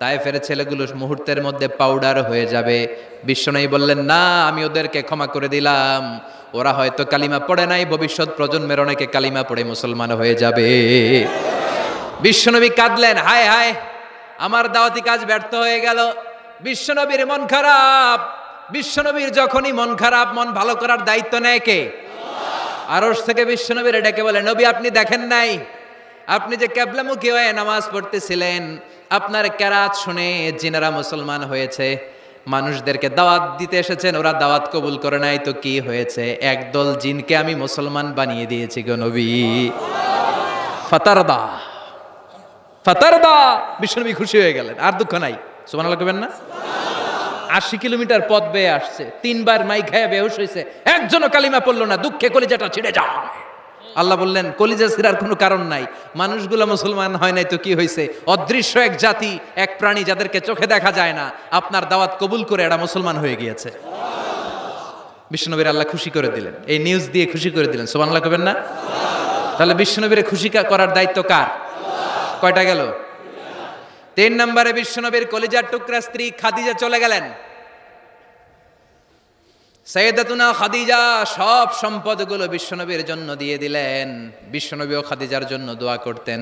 [SPEAKER 1] তায়েফের ছেলেগুলো মুহূর্তের মধ্যে পাউডার হয়ে যাবে। বিশ্বনবী বললেন না, আমি ওদেরকে ক্ষমা করে দিলাম, ওরা হয়তো কালিমা পড়ে নাই, ভবিষ্যৎ প্রজন্মের অনেকে কালিমা পড়ে মুসলমান হয়ে যাবে। বিশ্বনবী কাঁদলেন, হায় হায় আমার দাওয়াতি কাজ ব্যর্থ হয়ে গেল। বিশ্বনবীর মন খারাপ। বিশ্বনবীর যখনই মন খারাপ, মন ভালো করার দায়িত্ব নেয় কে? আরশ থেকে বিশ্বনবীর ডেকে বলে নবী আপনি দেখেন নাই, আপনি যে কিবলামুখী হয়ে নামাজ পড়তেছিলেন, আপনার কেরাত শুনে জিনেরা মুসলমান হয়েছে, মানুষদেরকে দাওয়াত দিতে এসেছেন, ওরা দাওয়াত কবুল করে নাই, তো কি হয়েছে? একদল জিনকে আমি মুসলমান বানিয়ে দিয়েছি গো নবী। ফাতারদা ফাতারদা। বিশ্বনবী খুশি হয়ে গেলেন, আর দুঃখ নাই। সুবহানাল্লাহ কইবেন না? 80 কিলোমিটার পথ বেয়ে আসছে, 3 বার মাই খায়া বেহুশ হয়েছে, একজনও কালিমা পড়লো না, দুঃখে কলিজাটা ছিঁড়ে যায়। আল্লাহ বললেন কলিজা ছিঁড়ার কোনো কারণ নাই, মানুষগুলো মুসলমান হয় নাই তো কি হয়েছে? অদৃশ্য এক জাতি, এক প্রাণী যাদেরকে চোখে দেখা যায় না, আপনার দাওয়াত কবুল করে এরা মুসলমান হয়ে গিয়েছে। বিশ্বনবীর আল্লাহ খুশি করে দিলেন, এই নিউজ দিয়ে খুশি করে দিলেন। সুবহানাল্লাহ কইবেন না? তাহলে বিশ্বনবীর খুশি করার দায়িত্ব কার? কয়টা গেল? 3 নম্বরে বিশ্বনবীর কলিজার টুকরা স্ত্রী খাদিজা চলে গেলেন। সাইয়েদাতুনা খাদিজা সব সম্পদগুলো বিশ্বনবীর জন্য দিয়ে দিলেন। বিশ্বনবীও খাদিজার জন্য দোয়া করতেন।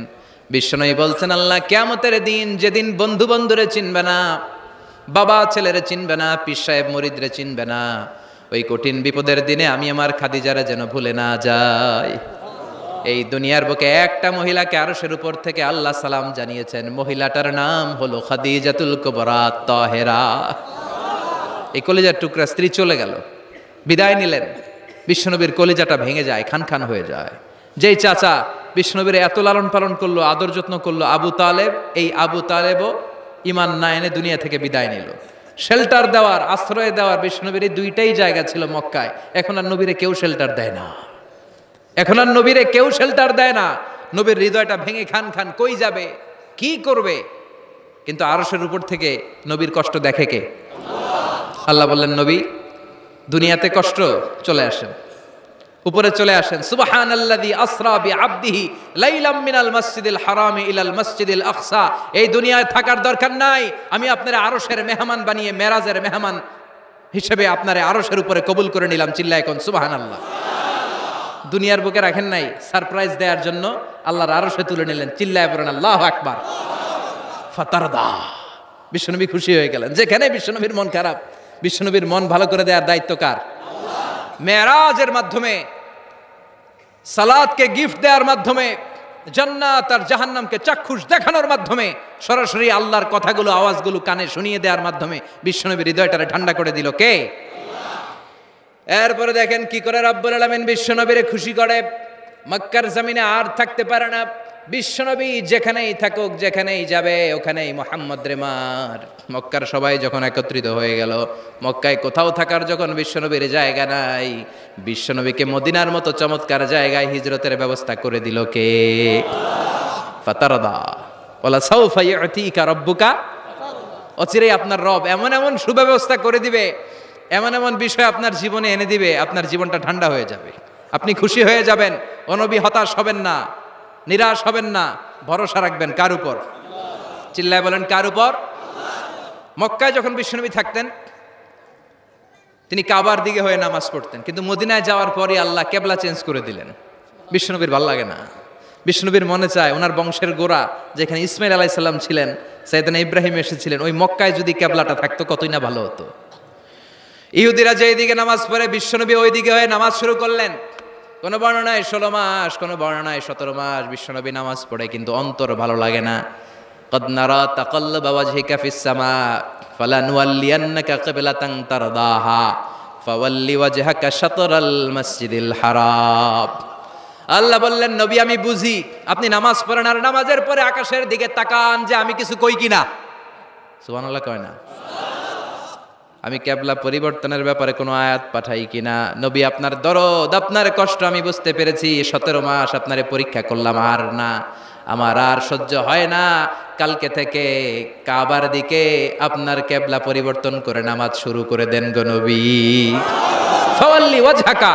[SPEAKER 1] বিশ্বনবী বলছেন আল্লাহ কিয়ামতের দিন যেদিন বন্ধু বন্ধুরে চিনবে না, বাবা ছেলেরে চিনবে না, পীর সাহেব মুরিদরে চিনবে না, ওই কঠিন বিপদের দিনে আমি আমার খাদিজারে যেন ভুলে না যাই। এই দুনিয়ার বুকে একটা মহিলাকে আরশের উপর থেকে আল্লাহ সালাম জানিয়েছেন, মহিলাটার নাম হলো খাদিজাতুল কুবরা তাহেরা। এই কলিজার টুকরা স্ত্রী চলে গেল, বিদায় নিলেন। বিশ্বনবীর কলিজাটা ভেঙে যায়, খান খান হয়ে যায়। যেই চাচা বিশ্বনবীর এত লালন পালন করলো, আদর যত্ন করলো, আবু তালেব, এই আবু তালেবও ঈমান না এনে দুনিয়া থেকে বিদায় নিল। শেল্টার দেওয়ার, আশ্রয় দেওয়ার বিশ্বনবীর এই দুইটাই জায়গা ছিল মক্কায়। এখন আর নবীরে কেউ শেল্টার দেয় না, এখন আর নবীরে কেউ শেল্টার দেয় না। নবীর হৃদয়টা ভেঙে খান খান, কই যাবে, কি করবে? কিন্তু আরশের উপর থেকে নবীর কষ্ট দেখে কে? আল্লাহ বললেন নবী দুনিয়াতে কষ্ট, চলে আসেন। উপরে চলে আসেন। সুবহানাল্লাযী আসরা বিআবদিহি লাইলাম মিনাল মাসজিদিল হারামি ইলাল মাসজিদিল আকসা। এই দুনিয়ায় থাকার দরকার নাই, আমি আপনারে আরশের মেহমান বানিয়ে মেরাজের মেহমান হিসেবে আপনারে আরশের উপরে কবুল করে নিলাম। চিল্লায় কোন সুবহানাল্লাহ। দুনিয়ার বুকে রাখেন নাই, সারপ্রাইজ দেওয়ার জন্য আল্লাহর আরশে তুলে নিলেন। চিল্লায় পড়েন আল্লাহু আকবার। ফাতারদা, বিশ্বনবী খুশি হয়ে গেলেন। যেখানে বিশ্বনবীর মন খারাপ, বিশ্বনবীর মন ভালো করে দেওয়ার দায়িত্ব কার? মেরাজের মাধ্যমে, সালাতকে গিফট দেওয়ার মাধ্যমে, জান্নাত আর জাহান্নামকে চাক্ষুষ দেখানোর মাধ্যমে, সরাসরি আল্লাহর কথাগুলো আওয়াজগুলো কানে শুনিয়ে দেওয়ার মাধ্যমে বিশ্বনবীর হৃদয়টারে ঠান্ডা করে দিল কে? এরপরে দেখেন কি করে রব্বুল আলামিন বিশ্বনবীরে খুশি করে। মক্কার জমিনে আর থাকতে পারে না, বিশ্বনবী যেখানেই থাকুক, যেখানেই যাবে ওখানেই মুহাম্মদ রে মার। মক্কার সবাই যখন একত্রিত হয়ে গেল, মক্কায় কোথাও থাকার যখন বিশ্বনবীর জায়গা নাই, বিশ্বনবীকে মদিনার মতো চমৎকার জায়গায় হিজরতের ব্যবস্থা করে দিল কে? ফাতারদা ওয়ালা সাউফা ইউতিকা রাব্বুকা। অচিরেই আপনার রব এমন এমন সুব্যবস্থা করে দিবে, এমন এমন বিষয় আপনার জীবনে এনে দিবে, আপনার জীবনটা ঠান্ডা হয়ে যাবে, আপনি খুশি হয়ে যাবেন। ও নবী হতাশ হবেন না, নিরাশ হবেন না, ভরসা রাখবেন কার উপর? চিল্লায় বলেন কার উপর? মক্কায় যখন বিশ্বনবী থাকতেন তিনি কাবার দিকে হয়ে নামাজ পড়তেন, কিন্তু মদিনায় যাওয়ার পরে আল্লাহ কেবলা চেঞ্জ করে দিলেন। বিশ্বনবীর ভালো লাগে না, বিষ্ণুনবীর মনে চায় ওনার বংশের গোড়া যেখানে ইসমাইল আলাইহিস সালাম ছিলেন, সাইয়েদনা ইব্রাহিম এসেছিলেন, ওই মক্কায় যদি কেবলাটা থাকতো কতই না ভালো হতো। ইহুদিরা যেদিকে নামাজ পড়ে বিশ্বনবী ওই দিকে হয়ে নামাজ শুরু করলেন। কোনো বর্ণনায় 16 মাস, কোনো বর্ণনায় 17 মাস বিশ্বনবী নামাজ পড়ে, কিন্তু অন্তর ভালো লাগে না। قد نرى تقلب وجهك في السماء فلنولينك قبلة ترضاها فول وجهك شطر المسجد الحرام। আল্লাহ বললেন নবী আমি বুঝি আপনি নামাজ পড়েন, আর নামাজের পরে আকাশের দিকে তাকান যে আমি কিছু কই কিনা। সুবহানাল্লাহ কয় না? আমি কেবলা পরিবর্তনের ব্যাপারে কোনো আয়াত পাঠাই কিনা। নবী আপনার দরদ, আপনার কষ্ট আমি বুঝতে পেরেছি। 17 মাস আপনারে পরীক্ষা করলাম, আর না, আমার আর সহ্য হয় না। কালকে থেকে কাবার দিকে আপনার কেবলা পরিবর্তন করে নামাজ শুরু করে দেন গো নবী। ফাওয়াল্লি ওয়াজহাকা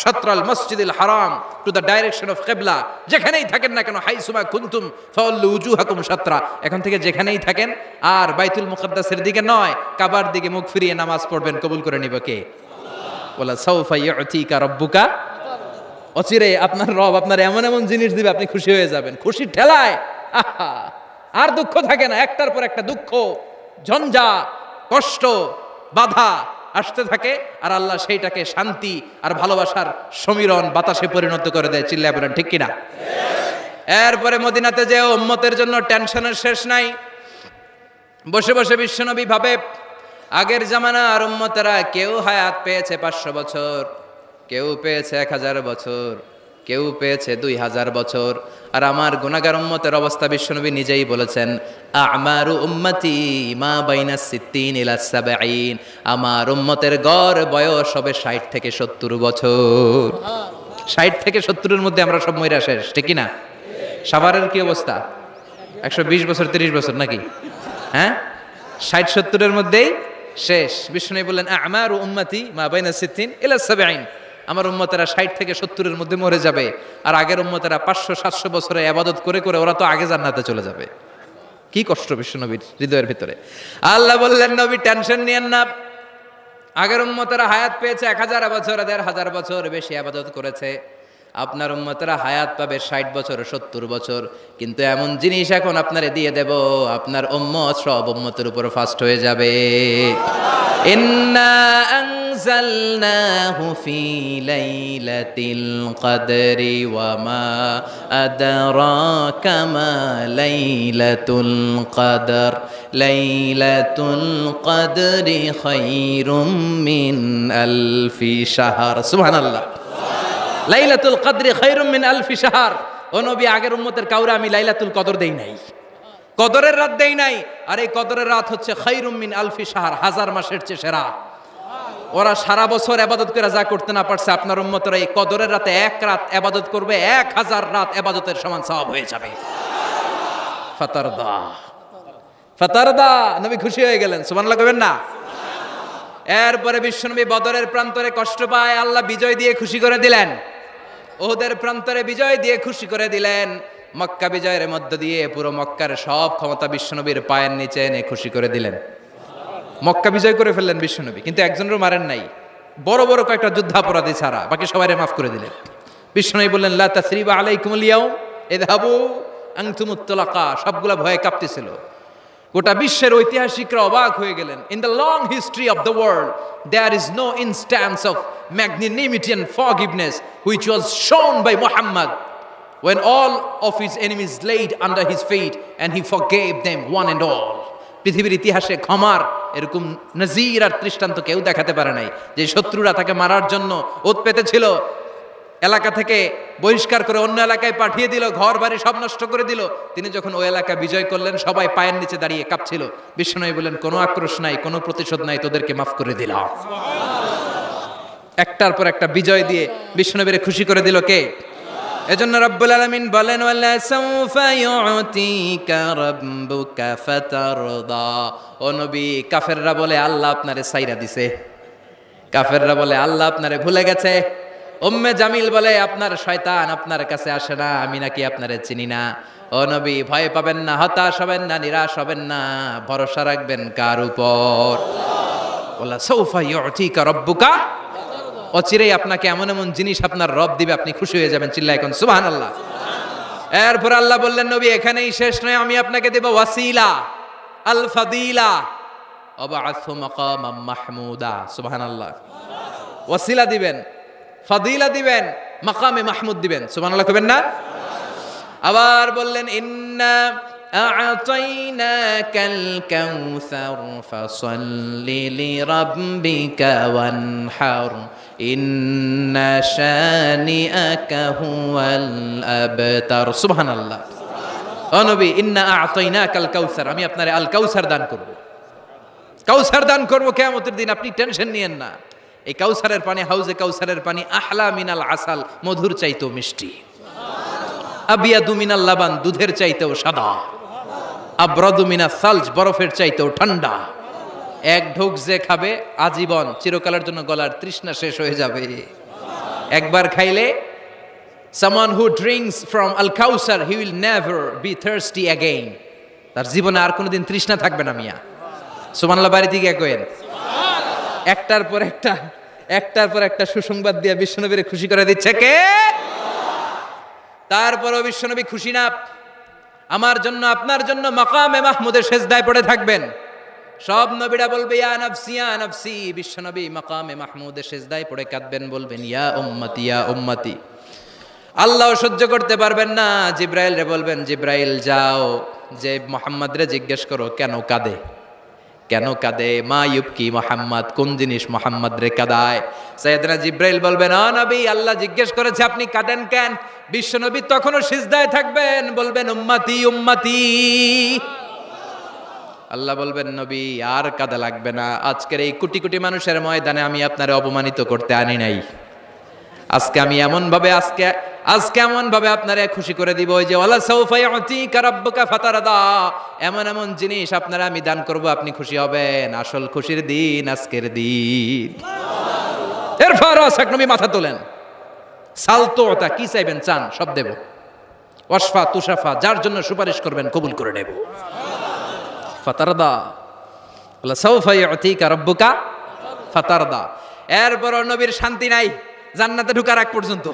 [SPEAKER 1] শাতরাল মসজিদিল হারাম, টু দ্য ডাইরেকশন অফ কিবলা। যেখানেই থাকেন না কেন, হাইসুমা কুনতুম ফাওয়াল্লু উজুহাকুম শাতরা, এখান থেকে যেখানেই থাকেন আর বাইতুল মুকাদ্দাসের দিকে নয়, কাবার দিকে মুখ ফিরিয়ে নামাজ পড়বেন। কবুল করে নিব কে? ওয়ালা সাউফা ইউতিকা রাব্বুকা। অচিরে আপনার রব আপনার এমন এমন জিনিস দিবে আপনি খুশি হয়ে যাবেন। খুশির ঠেলায় আহা আর দুঃখ থাকে না, একটার পর একটা দুঃখ, ঝঞ্ঝা, কষ্ট, বাধা আসতে থাকে, আর আল্লাহ সেইটাকে শান্তি আর ভালোবাসার সমীরণ বাতাসে পরিণত করে দেয়। চিল্লায় বলেন ঠিক কিনা? এরপরে মদিনাতে যে উম্মতের জন্য টেনশনের শেষ নাই। বসে বসে বিশ্বনবী ভাবে আগের জামানার উম্মতেরা কেউ হায়াত পেয়েছে 500 বছর, কেউ পেয়েছে 1000 বছর, কেউ পেয়েছে 2000 বছর, আর আমার গুনাহগার উম্মতের অবস্থা বিশ্বনবী নিজেই বলেছেন আমারু উম্মতি মা বাইনা 60 ইলা 70। আমার উম্মতের গড় বয়স হবে 60 থেকে 70 বছর। 60 থেকে 70-এর মধ্যে আমরা সব মইরা শেষ, ঠিক কি না? সাভারের কি অবস্থা? 120 বছর 30 বছর নাকি? হ্যাঁ, 60-70-এর মধ্যেই শেষ। বিশ্বনবী বললেন আমারু উম্মতি মা বাইনা 60 ইলা 70, আমার উম্মতেরা 60 থেকে 70-এর মধ্যে মরে যাবে, আর আগের উম্মতেরা 500-700 বছরে ইবাদত করে করে ওরা তো আগে জান্নাতে চলে যাবে। কি কষ্ট বিশ্বনবীর হৃদয়ের ভিতরে। আল্লাহ বললেন নবী টেনশন নিয়েন না, আগের উম্মতেরা হায়াত পেয়েছে 1000 বছর, 1500 বছর বেশি ইবাদত করেছে। আপনার উম্মতেরা হায়াত পাবে 60 বছর 70 বছর, কিন্তু এমন জিনিস এখন আপনারে দিয়ে দেব, আপনার উম্মত সব উম্মতের উপর ফাস্ট হয়ে যাবে। ইন্না আনজালনাহু ফি লাইলাতিল কদরি ওয়া মা আদরাকা মা লাইলাতুল কদর লাইলাতুল কদরি খায়রুম মিন আলফি শাহর। সুবহানাল্লাহ। লাইলাতুল কদরি খায়রুম মিন আলফি শাহর। ও নবী আগের উম্মতের কাউরে আমি লাইলাতুল কদর দেই নাই, কদরের রাত দেই নাই, আর এই কদরের রাত হচ্ছে খায়রুম মিন আলফি শাহর, 1000 মাসের চেয়ে সেরা। ওরা সারা বছর ইবাদত করে যা করতে না পারছে, আপনার উম্মতরা এই কদরের রাতে এক রাত ইবাদত করবে, 1000 রাত ইবাদতের সমান সওয়াব হয়ে যাবে। ফাতারদা, ফাতারদা, নবী খুশি হয়ে গেলেন। সুবহানাল্লাহ কইবেন না? এরপরে বিশ্বনবী বদরের প্রান্তরে কষ্ট পায়, আল্লাহ বিজয় দিয়ে খুশি করে দিলেন। ওদের প্রান্তরে বিজয় দিয়ে খুশি করে দিলেন। মক্কা বিজয়ের মধ্য দিয়ে পুরো মক্কার সব ক্ষমতা বিশ্বনবীর পায়ের নিচে এনে খুশি করে দিলেন। মক্কা বিজয় করে ফেললেন বিশ্বনবী, কিন্তু একজনেরও মারেন নাই, বড় বড় কয়েকটা যুদ্ধাপরাধী ছাড়া বাকি সবাইরে মাফ করে দিলেন। বিশ্বনবী বললেন লা তাসরিবা আলাইকুমুল ইয়াউম ইযহাবু আনতুমুত তুলাকা। সবগুলা ভয়ে কাঁপতেছিল। গোটা বিশ্বের ঐতিহাসিকরা অবাক হয়ে গেলেন। In the long history of the world there is no instance of magnanimity and forgiveness which was shown by Muhammad when all of his enemies laid under his feet and he forgave them one and all. পৃথিবীর ইতিহাসে ক্ষমার এরকম নজির আর দৃষ্টান্ত কেউ দেখাতে পারে নাই। যে শত্রুরা তাকে মারার জন্য ওত পেতেছিল, এলাকা থেকে বহিষ্কার করে অন্য এলাকায় পাঠিয়ে দিল, ঘর বাড়ি সব নষ্ট করে দিল, তিনি যখন ওই এলাকা বিজয় করলেন সবাই পায়ের নিচে দাঁড়িয়ে কাঁপছিল। বিশ্বনবী বললেন কোনো আক্রোশ নাই, কোনো প্রতিশোধ নাই, তোদেরকে মাফ করে দিলাম। একটার পর একটা বিজয় দিয়ে বিশ্বনবীরে খুশি করে দিল কে? এজন্য রব্বুল আলামিন বলেন ওয়ালা সাউফা ইউতিকা রাব্বুকা ফাতারদা। ও নবী, কাফেররা বলে আল্লাহ আপনারে সাইরা দিছে, কাফেররা বলে আল্লাহ আপনারে ভুলে গেছে। উম্মে জামিল বলে আপনার শয়তান আপনার কাছে আসে না, আমি নাকি আপনারে চিনি না। ও নবী, ভয় পাবেন না, হতাশ হবেন না, নিরাশ হবেন না, ভরসা রাখবেন কার উপর? ওয়ালা সাউফা ইউতিকা রাব্বুকা। অচিরেই আপনাকে এমন এমন জিনিস আপনার রব দিবে, আপনি খুশি হয়ে যাবেন। চিল্লায় এখন সুবহানাল্লাহ। এরপর আল্লাহ বললেন নবী এখানেই শেষ নয়, আমি আপনাকে দেব ওয়াসিলা আল ফাদিলা ওয়াবা'আথহু মাকামাম মাহমুদা। সুবহানাল্লাহ। ওয়াসিলা দিবেন, ফাদিলা দিবেন, মাকামে মাহমুদ দিবেন। সুবহানাল্লাহ কইবেন না? আবার বললেন ইন্না আ'তাইনাকাল কাউসার ফাসাল্লি লিরাব্বিকা ওয়ানহার ইন্না শানিআকা হুয়াল আবতার। সুবহানাল্লাহ। ও নবী, ইন্না আ'তাইনাকাল কাউসার, আমি আপনারে আল কাউসার দান করব। কাউসার দান করব কিয়ামতের দিন, আপনি টেনশন নিয়েন না। এই কাউসারের পানি, হাউজে কাউসারের পানি আহলা মিনাল আসাল, মধুর চাইতেও মিষ্টি। আবিয়াদু মিনাল লাবান, দুধের চাইতেও সাদা। আবরাদু মিনাস সালজ, বরফের চাইতেও ঠান্ডা। এক ঢোক যে খাবে আজীবন, চিরকালের জন্য গলার তৃষ্ণা শেষ হয়ে যাবে। একবার খাইলে someone who drinks from al kausar he will never be thirsty again, তার জীবনে আর কোনোদিন তৃষ্ণা থাকবে না। মিয়া সুবহানাল্লাহ বাড়িতে গিয়ে কইেন। একটার পর একটা সুসংবাদ দিয়ে বিশ্বনবীরে খুশি করে দিচ্ছে কে? তারপরও বিশ্বনবী খুশি না। আমার জন্য আপনার জন্য মাকামে মাহমুদের সেজদায় পড়ে থাকবেন। সব নবীরা বলবে ইয়া নাফসি ইয়া নাফসি, বিশ্বনবী মাকামে মাহমুদের সেজদায় পড়ে কাঁদবেন, বলবেন ইয়া উম্মতি ইয়া উম্মতি। আল্লাহ সহ্য করতে পারবেন না, জিব্রাইল রে বলবেন জিব্রাইল যাও, যে মুহাম্মদ রে জিজ্ঞেস করো কেন কাঁদে, কেন কাঁদে? মা ইউবকি মুহাম্মদ, কোন জিনিস মুহাম্মদ রে কাঁদায়? সাইয়েদনা জিব্রাইল বলবেন ও নবী, আল্লাহ জিজ্ঞেস করেছে আপনি কাঁদেন কেন? বিশ্বনবী তখনও সিজদায় থাকবেন, বলবেন উম্মতি উম্মতি। আল্লাহ বলবেন নবী আর কাঁদা লাগবে না, আজকের এই কোটি কোটি মানুষের ময়দানে আমি আপনারে অপমানিত করতে আনি নাই। আজকে আমি এমন ভাবে আপনারে খুশি করে দিব যে ওয়ালা সাউফা ইউতিকা রাব্বুকা ফাতারদা, এমন এমন জিনিস আপনারা আমি দান করব, আপনি খুশি হবেন। আসল খুশির দিন আজকের দিন। এরপর আসাক নবী মাথা তোলেন, সালতোতা, কি চাইবেন চান সব দেব। ওয়াসফা তুশাফা, যার জন্য সুপারিশ করবেন কবুল করে নেব। ফাতারদা, ওয়ালা সাউফা ইউতিকা রাব্বুকা ফাতারদা। এরপর নবীর শান্তি নাই জান্নাতে ঢোকার আগ পর্যন্ত।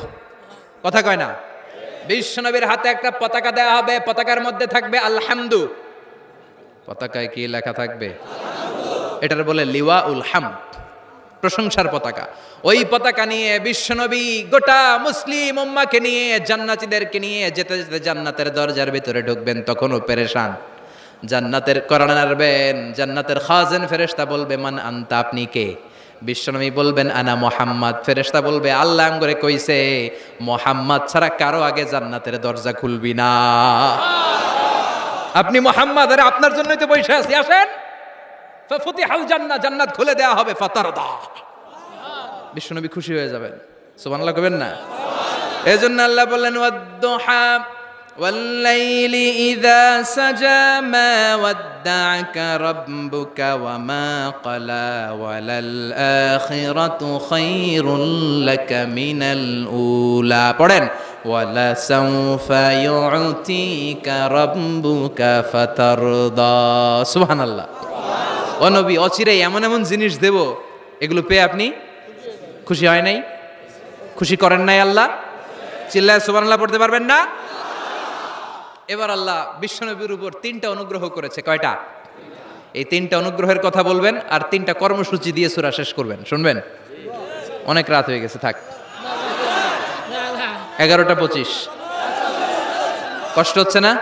[SPEAKER 1] কথা কয় না? বিশ্বনবীর হাতে একটা পতাকা দেওয়া হবে, পতাকার মধ্যে থাকবে আলহামদু। পতাকায় কি লেখা থাকবে? এটার বলে লিওয়াউল হামদ, প্রশংসার পতাকা। ওই পতাকা নিয়ে বিশ্বনবী গোটা মুসলিম উম্মাহকে নিয়ে, জান্নাতীদেরকে নিয়ে যেতে যেতে জান্নাতের দরজার ভিতরে ঢুকবেন, তখনও পেরেশান। জান্নাতের কোরআন আরবেন, জান্নাতের খাজেন ফেরেশতা বলবে মান আনতা, আপনি কে? বিশ্বনবী বলবেন আনা মুহাম্মদ। ফেরেশতা বলবে আল্লাহ আমগরে কইছে মুহাম্মদ ছাড়া কারো আগে জান্নাতের দরজা খুলবি না। আপনি মুহাম্মদ, আরে আপনার জন্যই তো বসে আছি, আসেন। ফাফুতিহাল জান্নাহ, জান্নাত খুলে দেওয়া হবে। ফাতারদা, বিশ্বনবী খুশি হয়ে যাবেন। সুবহানাল্লাহ কইবেন না? এজন্য আল্লাহ বললেন ওয়াদ-দুহা والليل إذا سجى ما ودعك ربك وما قلى وللآخرة خير لك من الأولى পড়েন ولسوف يعطيك ربك فترضى সুবহানাল্লাহ ও নবী অচিরেই এমন এমন জিনিস দেব এগুলো পেয়ে আপনি খুশি হয় নাই খুশি করেন নাই আল্লাহ চিল্লায় সুবহানাল্লাহ পড়তে পারবেন না এবার আল্লাহ বিশ্বনবীর উপর 3টা অনুগ্রহ করেছে কয়টা এই 3টা অনুগ্রহের কথা বলবেন আর 3টা কর্মসূচি দিয়ে সূরা শেষ করবেন শুনবেন অনেক রাত হয়ে গেছে থাক 11:25 কষ্ট হচ্ছে না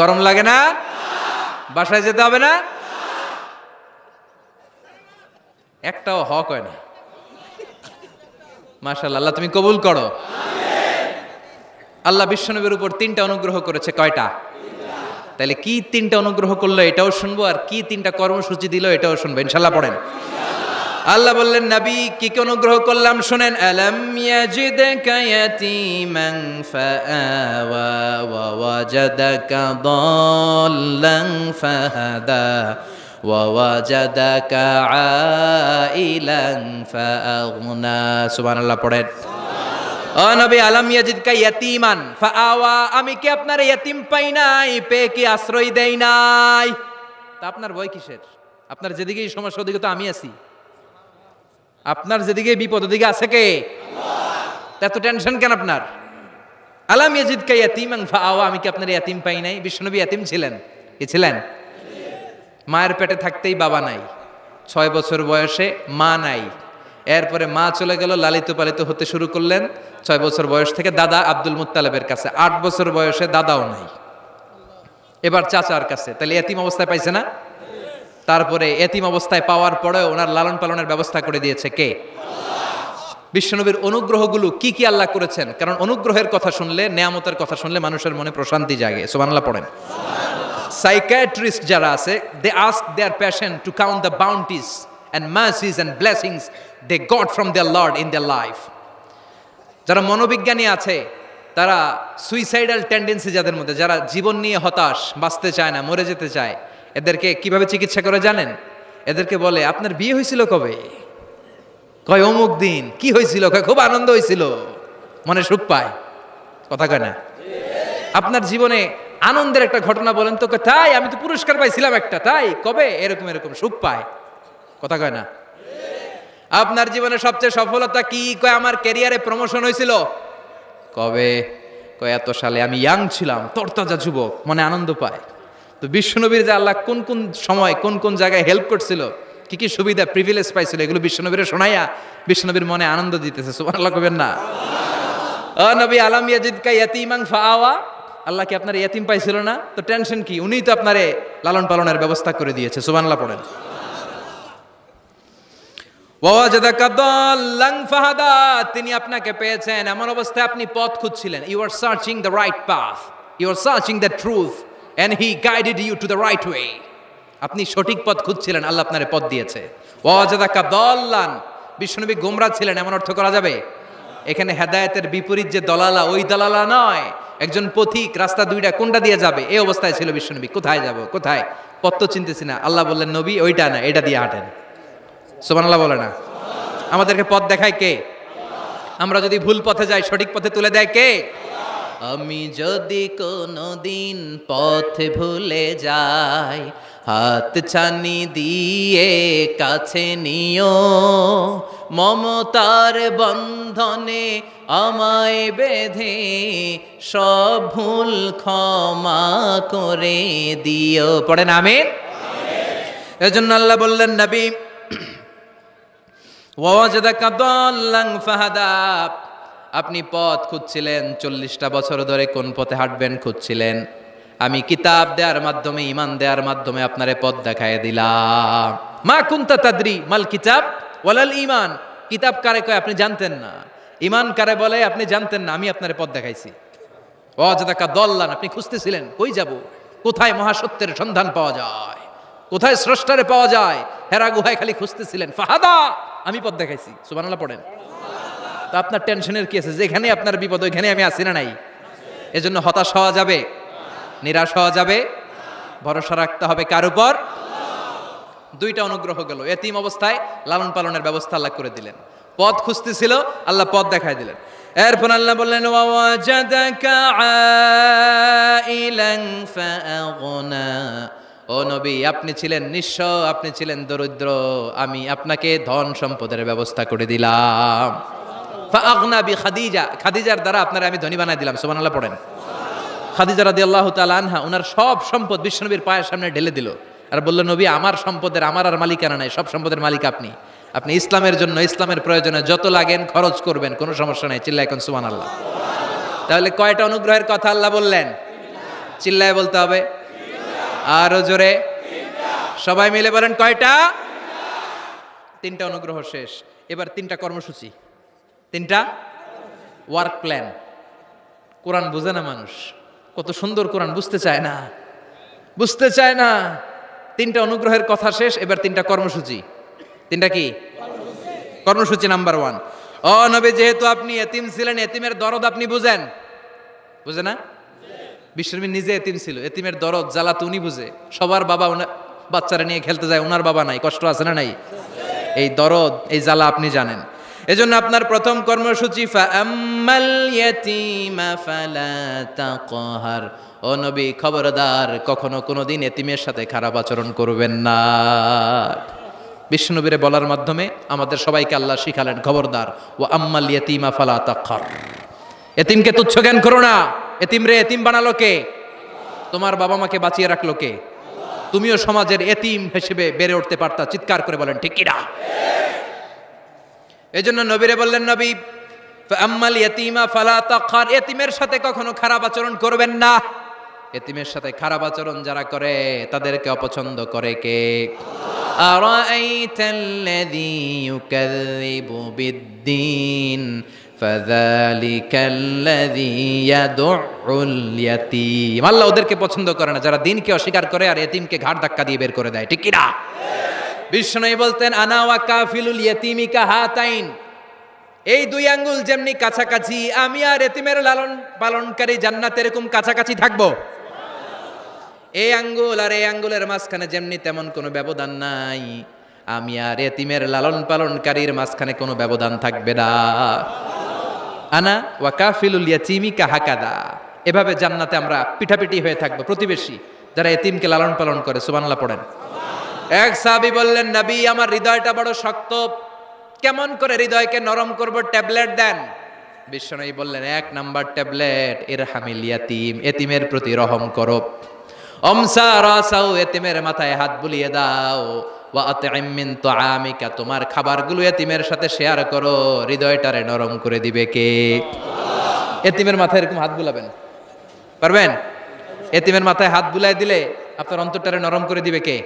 [SPEAKER 1] গরম লাগে না বাসায় যেতে হবে না একটাও হক হয় না মাশাআল্লাহ আল্লাহ তুমি কবুল করো আল্লাহ বিশ্বনবীর উপর 3টা অনুগ্রহ করেছে কয়টা তাহলে কি 3টা অনুগ্রহ করলো এটাও শুনবো আর কি 3টা কর্মসূচি দিল এটাও শুনবো ইনশাআল্লাহ পড়েন আল্লাহ বললেন নবী কি কি অনুগ্রহ করলাম শুনেন আলাম ইয়াজিদকা ইয়াতীমান ফাআওয়া ওয়া ওয়াজাদাকা দাল্লান ফাহাদা ওয়া ওয়াজাদাকা আইলান ফাআগনা সুবহানাল্লাহ পড়েন ও নবী আলাম ইয়াজিদকা ইয়াতীমান ফাআওয়া আমি কি আপনার ইয়াতীম পাই নাই পেয়ে কি আশ্রয় দেই নাই তা আপনার ভয় কিসের আপনার যেদিকেই সমস্যা ওদিকে তো আমি আছি আপনার যেদিকে বিপদ ওদিকে আছে কে আল্লাহ এত টেনশন কেন আপনার আলাম ইয়াজিদকা ইয়াতীমান ফাআওয়া আমি কি আপনার ইয়াতীম পাই নাই বিশ্বনবী ইয়াতীম ছিলেন কি ছিলেন মায়ের পেটে থাকতেই বাবা নাই 6 বছর বয়সে মা নাই এরপরে মা চলে গেল লালিত পালিত হতে শুরু করলেন 6 বছর বয়স থেকে দাদা আব্দুল মুত্তালিবের কাছে 8 বছর বয়সে দাদাও নাই এবার চাচার কাছে তাহলে এতিম অবস্থায় পাইছে না তারপরে এতিম অবস্থায় পাওয়ার পরে ওনার লালন পালনের ব্যবস্থা করে দিয়েছে কে আল্লাহ বিশ্বনবীর অনুগ্রহগুলো কি কি আল্লাহ করেছেন কারণ অনুগ্রহের কথা শুনলে নেয়ামতের কথা শুনলে মানুষের মনে প্রশান্তি জাগে সুবহানাল্লাহ পড়েন সাইকিয়াট্রিস্ট যারা আছে they ask their patient to count the bounties and mercies and blessings they got from their Lord in their life যারা মনোবিজ্ঞানী আছে তারা সুইসাইডাল টেন্ডেন্সি যাদের মধ্যে যারা জীবন নিয়ে হতাশ বাঁচতে চায় না মরে যেতে চায় এদেরকে কিভাবে চিকিৎসা করে জানেন এদেরকে বলে আপনার বিয়ে হয়েছিল কবে কয় অমুক দিন কি হয়েছিল কয় খুব আনন্দ হয়েছিল মনে সুখ পায় কথা কয় না আপনার জীবনে আনন্দের একটা ঘটনা বলেন তো তাই আমি তো পুরস্কার পাইছিলাম একটা তাই কবে এরকম এরকম সুখ পায় কথা কয় না আপনার জীবনে সবচেয়ে সফলতা কি কয় আমার ক্যারিয়ারে প্রমোশন হয়েছিল কবে কয় এত সালে আমি ইয়াং ছিলাম তরতাজা যুবক মনে আনন্দ পায় তো বিশ্বনবীর যে আল্লাহ কোন কোন সময় কোন কোন জায়গায় হেল্প করছিল কি কি সুবিধা প্রিভিলেজ পাইছিল এগুলো বিশ্বনবীরে শোনাইয়া বিশ্বনবীর মনে আনন্দ দিতেছে সুবহানাল্লাহ কবেন না ও নবী আলাম ইয়াজিদকা ইয়াতীমান ফাআওয়া আল্লাহ কি আপনার ইয়াতীম পাইছিল না তো টেনশন কি উনিই তো আপনারে লালন পালনের ব্যবস্থা করে দিয়েছে সুবহানাল্লাহ পড়েন ওয়াজাদাকা দাল্লান ফাহাদা তিনি আপনাকে পেয়েছেন এমন অবস্থায় আপনি পথ খুঁজছিলেন you are searching the right path you are searching the truth and he guided you to the right way আপনি সঠিক পথ খুঁজছিলেন আল্লাহ আপনারে পথ দিয়েছে ওয়াজাদাকা দাল্লান বিশ্বনবী গোমরা ছিলেন এমন অর্থ করা যাবে এখানে হেদায়েতের বিপরীত যে দলালা ওই দলালা নয় একজন পথিক রাস্তা দুইটা কোনটা দিয়ে যাবে এই অবস্থায় ছিল বিশ্বনবী কোথায় যাব কোথায় পথ তো চিনতেছি না আল্লাহ বললেন নবী ওইটা না এটা দিয়ে হাঁটেন সুবহানাল্লাহ বলে না আমাদেরকে পথ দেখায় কে আমরা যদি ভুল পথে যাই সঠিক পথে তুলে দেয় কে আমি যদি কোনোদিন পথ ভুলে যাই হাত ছানি দিয়ে কাছে নিও মমতার বন্ধনে আমায় বেঁধে সব ভুল ক্ষমা করে দিও পড়েন আমিন এজন্য আল্লাহ বললেন নবী ওয়াজাদাকা দাল্লান ফাহাদা আপনি পথ খুঁজছিলেন 40টা বছর ধরে কোন পথে হাঁটবেন খুঁজছিলেন আমি কিতাব দেওয়ার মাধ্যমে ঈমান দেওয়ার মাধ্যমে আপনারে পথ দেখায় দিলাম মা কুনতা তাদরি মাল কিতাব ওয়ালাল ঈমান কিতাব কারে কয় আপনি জানতেন না ঈমান কারে বলে আপনি জানতেন না আমি আপনারে পথ দেখাইছি ওয়াজাদাকা দাল্লান আপনি খুঁজতেছিলেন কই যাব কোথায় মহাসত্যের সন্ধান পাওয়া যায় কোথায় স্রষ্টারে পাওয়া যায় হেরা গুহায় খালি খুঁজতেছিলেন ফাহাদা আমি পথ দেখাইছি সুবহানাল্লাহ পড়েন তো আপনার টেনশনের কি আছে যেখানে আপনার বিপদ ওইখানে আমি আছি না নাই এজন্য হতাশ হওয়া যাবে, নিরাশ হওয়া যাবে, ভরসা রাখতে হবে কার উপর? দুইটা অনুগ্রহ গেল, এতিম অবস্থায় লালন পালনের ব্যবস্থা আল্লাহ করে দিলেন। পথ খুঁজতেছিল, আল্লাহ পথ দেখায় দিলেন। এরপর আল্লাহ বললেন ওয়াজাদাকা আইলান ফাআগনা, ও নবী আপনি ছিলেন নিঃস্ব, আপনি ছিলেন দরিদ্র, আমি আপনাকে ধন সম্পদের ব্যবস্থা করে দিলাম। ফাআগনা বিখাদিজা, খাদিজার দ্বারা আপনারা আমি ধনী বানাই দিলাম। সুবহানাল্লাহ পড়েন। খাদিজা রাদিয়াল্লাহু তাআলা আনহা ওনার সব সম্পদ বিশ্বনবীর পায়ের সামনে ঢেলে দিল আর বলল, নবী আমার সম্পদের আমার আর মালিকানা নাই, সব সম্পদের মালিক আপনি। আপনি ইসলামের জন্য, ইসলামের প্রয়োজনে যত লাগেন খরচ করবেন, কোনো সমস্যা নাই। চিল্লায় এখন সুবহানাল্লাহ। তাহলে কয়টা অনুগ্রহের কথা আল্লাহ বললেন? চিল্লায় বলতে হবে, আরো জোরে, সবাই মিলে বলেন কয়টা? তিনটা অনুগ্রহ শেষ। এবার তিনটা কর্মসূচি, তিনটা ওয়ার্ক প্ল্যান। কোরআন বুঝে না মানুষ, কত সুন্দর কোরআন, বুঝতে চায় না, বুঝতে চায় না। তিনটা অনুগ্রহের কথা শেষ, এবার তিনটা কর্মসূচি। তিনটা কি কর্মসূচি? নাম্বার 1, ও নবী যেহেতু আপনি এতিম ছিলেন, এতিমের দরদ আপনি বুঝেন, বুঝে না? বিশ্বনবী নিজে এতিম ছিল, এতিমের দরদ জ্বালা তো উনি বুঝে। সবার বাবা বাচ্চারা নিয়ে খেলতে যায়, ওনার বাবা নাই, কষ্ট আছে না নাই? এই দরদ, এই জ্বালা আপনি জানেন। এজন্য আপনার প্রথম কর্মসূচি ফাআম্মাল ইয়াতীমা ফালা তাকহার, ও নবী খবরদার কখনো কোনোদিন এতিমের সাথে খারাপ আচরণ করবেন না। বিশ্বনবীরে বলার মাধ্যমে আমাদের সবাইকে আল্লাহ শিখালেন, খবরদার ওয়া আম্মাল ইয়াতীমা ফালা তাকহার, এতিমকে তুচ্ছ জ্ঞান করো না। এতিম রে এতিম বানালো কে? তোমার বাবা মাকে বাঁচিয়ে রাখলো কে? তুমিও সমাজের এতিম হিসেবে বেড়ে উঠতে পারতা। চিৎকার করে বলেন ঠিক কিনা? এই জন্য নবীরে বললেন, নবী ফাআম্মাল ইয়াতীমা ফালা তাকহার, এতিমের সাথে কখনো খারাপ আচরণ করবেন না। এতিমের সাথে খারাপ আচরণ যারা করে তাদেরকে অপছন্দ করে কে? আরাআইতাল্লাযী ইউকাযযিবু বিদ্দীন ফাযালিকাল্লাযী ইয়াদউল ইয়াতীম, আল্লাহ ওদেরকে পছন্দ করে না যারা দিনকে অস্বীকার করে আর এতিমকে ঘাড় ধাক্কা দিয়ে বের করে দেয়। ঠিক কি না? বিশ্বনবী বলতেন, আনা ওয়া কাফিলুল ইয়াতীমি কাহাতাইন, এই দুই আঙ্গুল যেমনি কাছাকাছি, আমি আর এতিমের লালন পালনকারী জান্নাত এরকম কাছাকাছি থাকবো। এই আঙ্গুল আর এই আঙ্গুলের মাঝখানে যেমনি তেমন কোনো ব্যবধান নাই, আমি আর এতিমের লালন পালনকারীর মাঝখানে কোনো ব্যবধান থাকবে না। আনা ওয়া কাফিলুল ইয়াতীমি কাহাকাদা, এভাবে জান্নাতে আমরা পিঠাপিঠি হয়ে থাকবো, প্রতিবেশী যারা এতিমকে লালন পালন করে। সুবহানাল্লাহ পড়েন। এক সাহাবী বললেন, নবী আমার হৃদয়টা বড় শক্ত, কেমন করে হৃদয়কে নরম করব? ট্যাবলেট দেন। বিশ্বনবী বললেন, 1 নাম্বার ট্যাবলেট ইরহামিল ইয়াতীম, এতিমের প্রতি রহম করো। আমসা রাসাও, এতিমের মাথায় হাত বুলিয়ে দাও। ওয়া আতইম মিন তুআমিকা, তোমার খাবারগুলো এতিমের সাথে শেয়ার করো, হৃদয়টারে নরম করে দিবে কে? এতিমের মাথায় এরকম হাত বুলাবেন, পারবেন? এতিমের মাথায় হাত বুলাই দিলে আপনার অন্তরটারে নরম করে দিবে কে?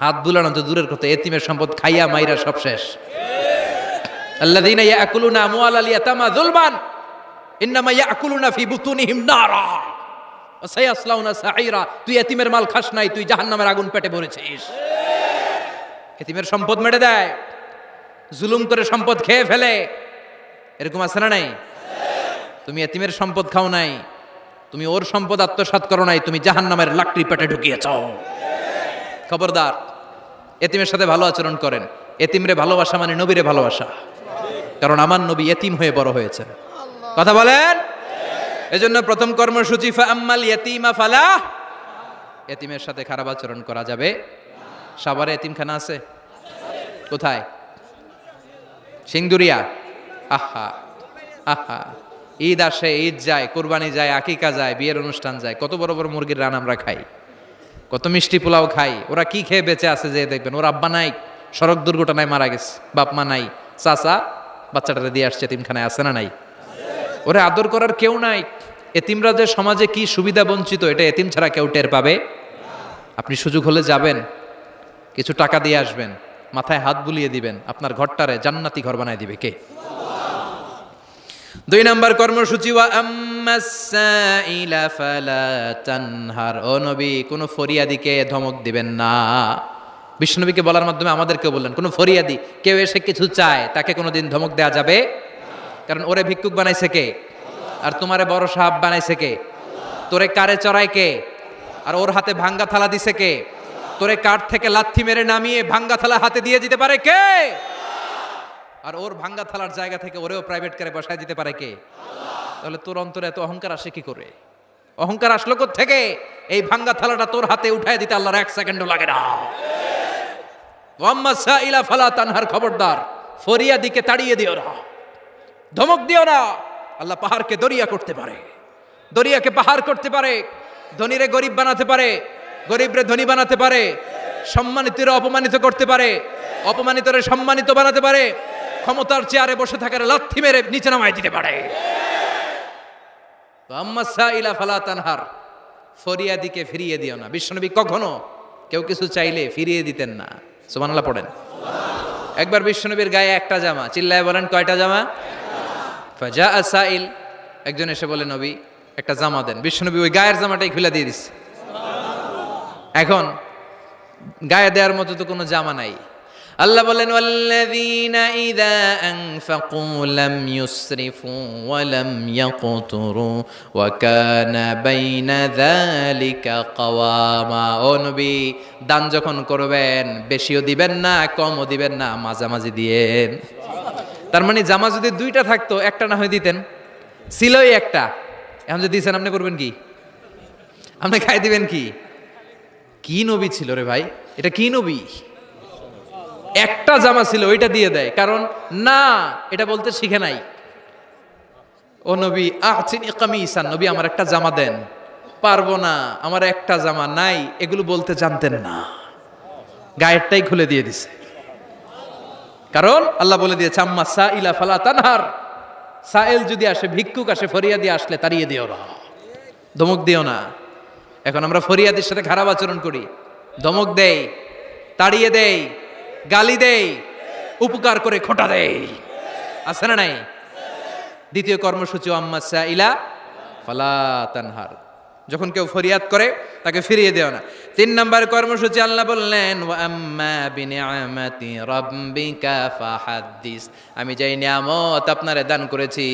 [SPEAKER 1] হাত বুলানো তো দূরের কথা, এতিমের সম্পদ খাইয়া মাইরা সব শেষ। আল্লাযীনা ইয়াকুলুনা আমওয়ালাল ইয়াতামা যুলমান ইন্নামা ইয়াকুলুনা ফি বুতুনিহিম নারা ওয়া সায়াসলাউনা সাঈরা, তুই এতিমের মাল খাস নাই, তুই জাহান্নামের আগুন পেটে ভরেছিস। এতিমের সম্পদ মেরে দেয়, জুলুম করে সম্পদ খেয়ে ফেলে, এরকম আছে না নাই? তুমি এতিমের সম্পদ খাও নাই, তুমি ওর সম্পদ আত্মসাৎ করো নাই, তুমি জাহান্নামের লাকড়ি পেটে ঢুকিয়েছ। খবরদার, এতিমের সাথে ভালো আচরণ করেন। এতিমরে ভালোবাসা মানে নবীরে ভালোবাসা, কারণ আমার নবী এতিম হয়ে বড় হয়েছেন। কথা বলেন। এজন্য প্রথম কর্মসূচি ফাআম্মাল ইয়াতীমা ফালা, এতিমের সাথে খারাপ আচরণ করা যাবে। সাভারে এতিমখানা আছে? কোথায়? সিংদুরিয়া। আহা আহা, ঈদ আসে, ঈদ যায়, কোরবানি যায়, আকিকা যায়, বিয়ের অনুষ্ঠান যায়, কত বড় বড় মুরগির রান আমরা খাই, কত মিষ্টি পোলাও খাই। ওরা কি খেয়ে বেঁচে আছে যে দেখবেন, ওর আব্বা নাই, সড়ক দুর্ঘটনায় মারা গেছে, বাপ মা নাই, চাচা বাচ্চাটারে দিয়ে আসছে এতিমখানায়, আছে না নাই? ওরা আদর করার কেউ নাই। এতিমরা যে সমাজে কি সুবিধা বঞ্চিত, এটা এতিম ছাড়া কেউ টের পাবে? আপনি সুযোগ হলে যাবেন, কিছু টাকা দিয়ে আসবেন, মাথায় হাত বুলিয়ে দিবেন, আপনার ঘরটারে জান্নাতি ঘর বানায় দিবে কে? 2 নাম্বার কর্মসূচি ওয়া আম্মাস সাইলা ফালা তানহার, ও নবী কোনো ফরিয়াদিকে ধমক দিবেন না। বিশ্বনবীকে বলার মাধ্যমে আমাদেরকে বললেন, কোনো ফরিয়াদি কেউ এসে কিছু চায় তাকে কোনোদিন ধমক দেওয়া যাবে, কারণ ওরে ভিক্ষুক বানাইছে কে? আর তোমারে বড় সাহাব বানাইছে কে? তোরে কারে চড়ায় কে? আর ওর হাতে ভাঙ্গা থালা দিছে কে? তোরে কাঠ থেকে লাথি মেরে নামিয়ে ভাঙ্গা থালা হাতে দিয়ে দিতে পারে কে? আর ওর ভাঙ্গা থালার জায়গা থেকে ওরেও প্রাইভেট কারে বসায় দিতে পারে কে? তাহলে তোর অন্তরে এত অহংকার আসে কি করে? অহংকার আসলো থেকে এই ভাঙ্গা থালাটা তোর হাতে উঠায় দিতে আল্লাহর 1 সেকেন্ডও লাগে না। ওয়াম্মা সাইলা ফালা তানহার, খবরদার ফরিয়াদিকে তাড়িয়ে দিও না, ধমক দিও না। আল্লাহ পাহাড়কে দরিয়া করতে পারে, দরিয়াকে পাহাড় করতে পারে, ধনীরে গরিব বানাতে পারে, গরিবরে ধনী বানাতে পারে, সম্মানিতরে অপমানিত করতে পারে, অপমানিতরে সম্মানিত বানাতে পারে, ক্ষমতার চেয়ারে বসে থাকার লাথি মেরে নিচে নামায় দিতে পারে। আম্মা সাইলা ফালা তানহার, ফরিয়াদিকে ফিরিয়ে দিও না। বিশ্বনবী কখনো কেউ কিছু চাইলে ফিরিয়ে দিতেন না। সুবহানাল্লাহ পড়েন। একবার বিশ্বনবীর গায়ে একটা জামা, চিল্লায় বলেন কয়টা জামা? ফাজা সাইল, একজন এসে বলে নবী একটা জামা দেন। বিশ্বনবী ওই গায়ের জামাটাই খুলে দিয়ে দিচ্ছে। এখন গায়ে দেওয়ার মতো তো কোনো জামা নাই। আল্লাহ বলেন ওয়াল্লাযীনা ইযা আনফাকু লাম ইউসরিফু ওয়া লাম ইয়াকতুরু ওয়া কানা বাইনা যালিকা কাওয়ামা। ও নবী, দান যখন করবেন বেশিও দিবেন না, কমও দিবেন না, মাঝামাঝি দিয়েন। তার মানে জামা যদি দুইটা থাকতো একটা না হয় দিতেন, ছিলই একটা। এখন যদি দিয়েছেন আপনি করবেন কি? আপনি খাই দিবেন কি? কি নবী ছিল রে ভাই, এটা কি নবী? একটা জামা ছিল ওইটা দিয়ে দেয়, কারণ না এটা বলতে শিখে নাই। ও নবী আহসিনি কামিসান, নবী আমার একটা জামা দেন। পারবো না, আমার একটা জামা নাই, এগুলো বলতে জানতেন না, গায়েরটাই খুলে দিয়ে দিছে। কারণ আল্লাহ বলে দিয়েছে আম্মা সাইলা ফালা তানহার, সাইল যদি আসে, ভিক্ষুক আসে, ফরিয়াদি আসলে তাড়িয়ে দিও না, ধমক দিও না। এখন আমরা ফরিয়াদির সাথে খারাপ আচরণ করি, ধমক দেই, তাড়িয়ে দেই, গালি দেই, উপকার করে খোটা দেই, আছে না নাই? দ্বিতীয় কর্মসূচি আম্মা সাইলা ফালা তানহার, যখন কেউ ফরিয়াদ করে তাকে ফিরিয়ে দেও না। 3 নম্বর কর্মসূচি আল্লাহ বললেন ওয়া আম্মা বিনিআমাতি রাব্বিকা ফাহাদ্দিস, আমি যেই নিয়ামত আপনারে দান করেছি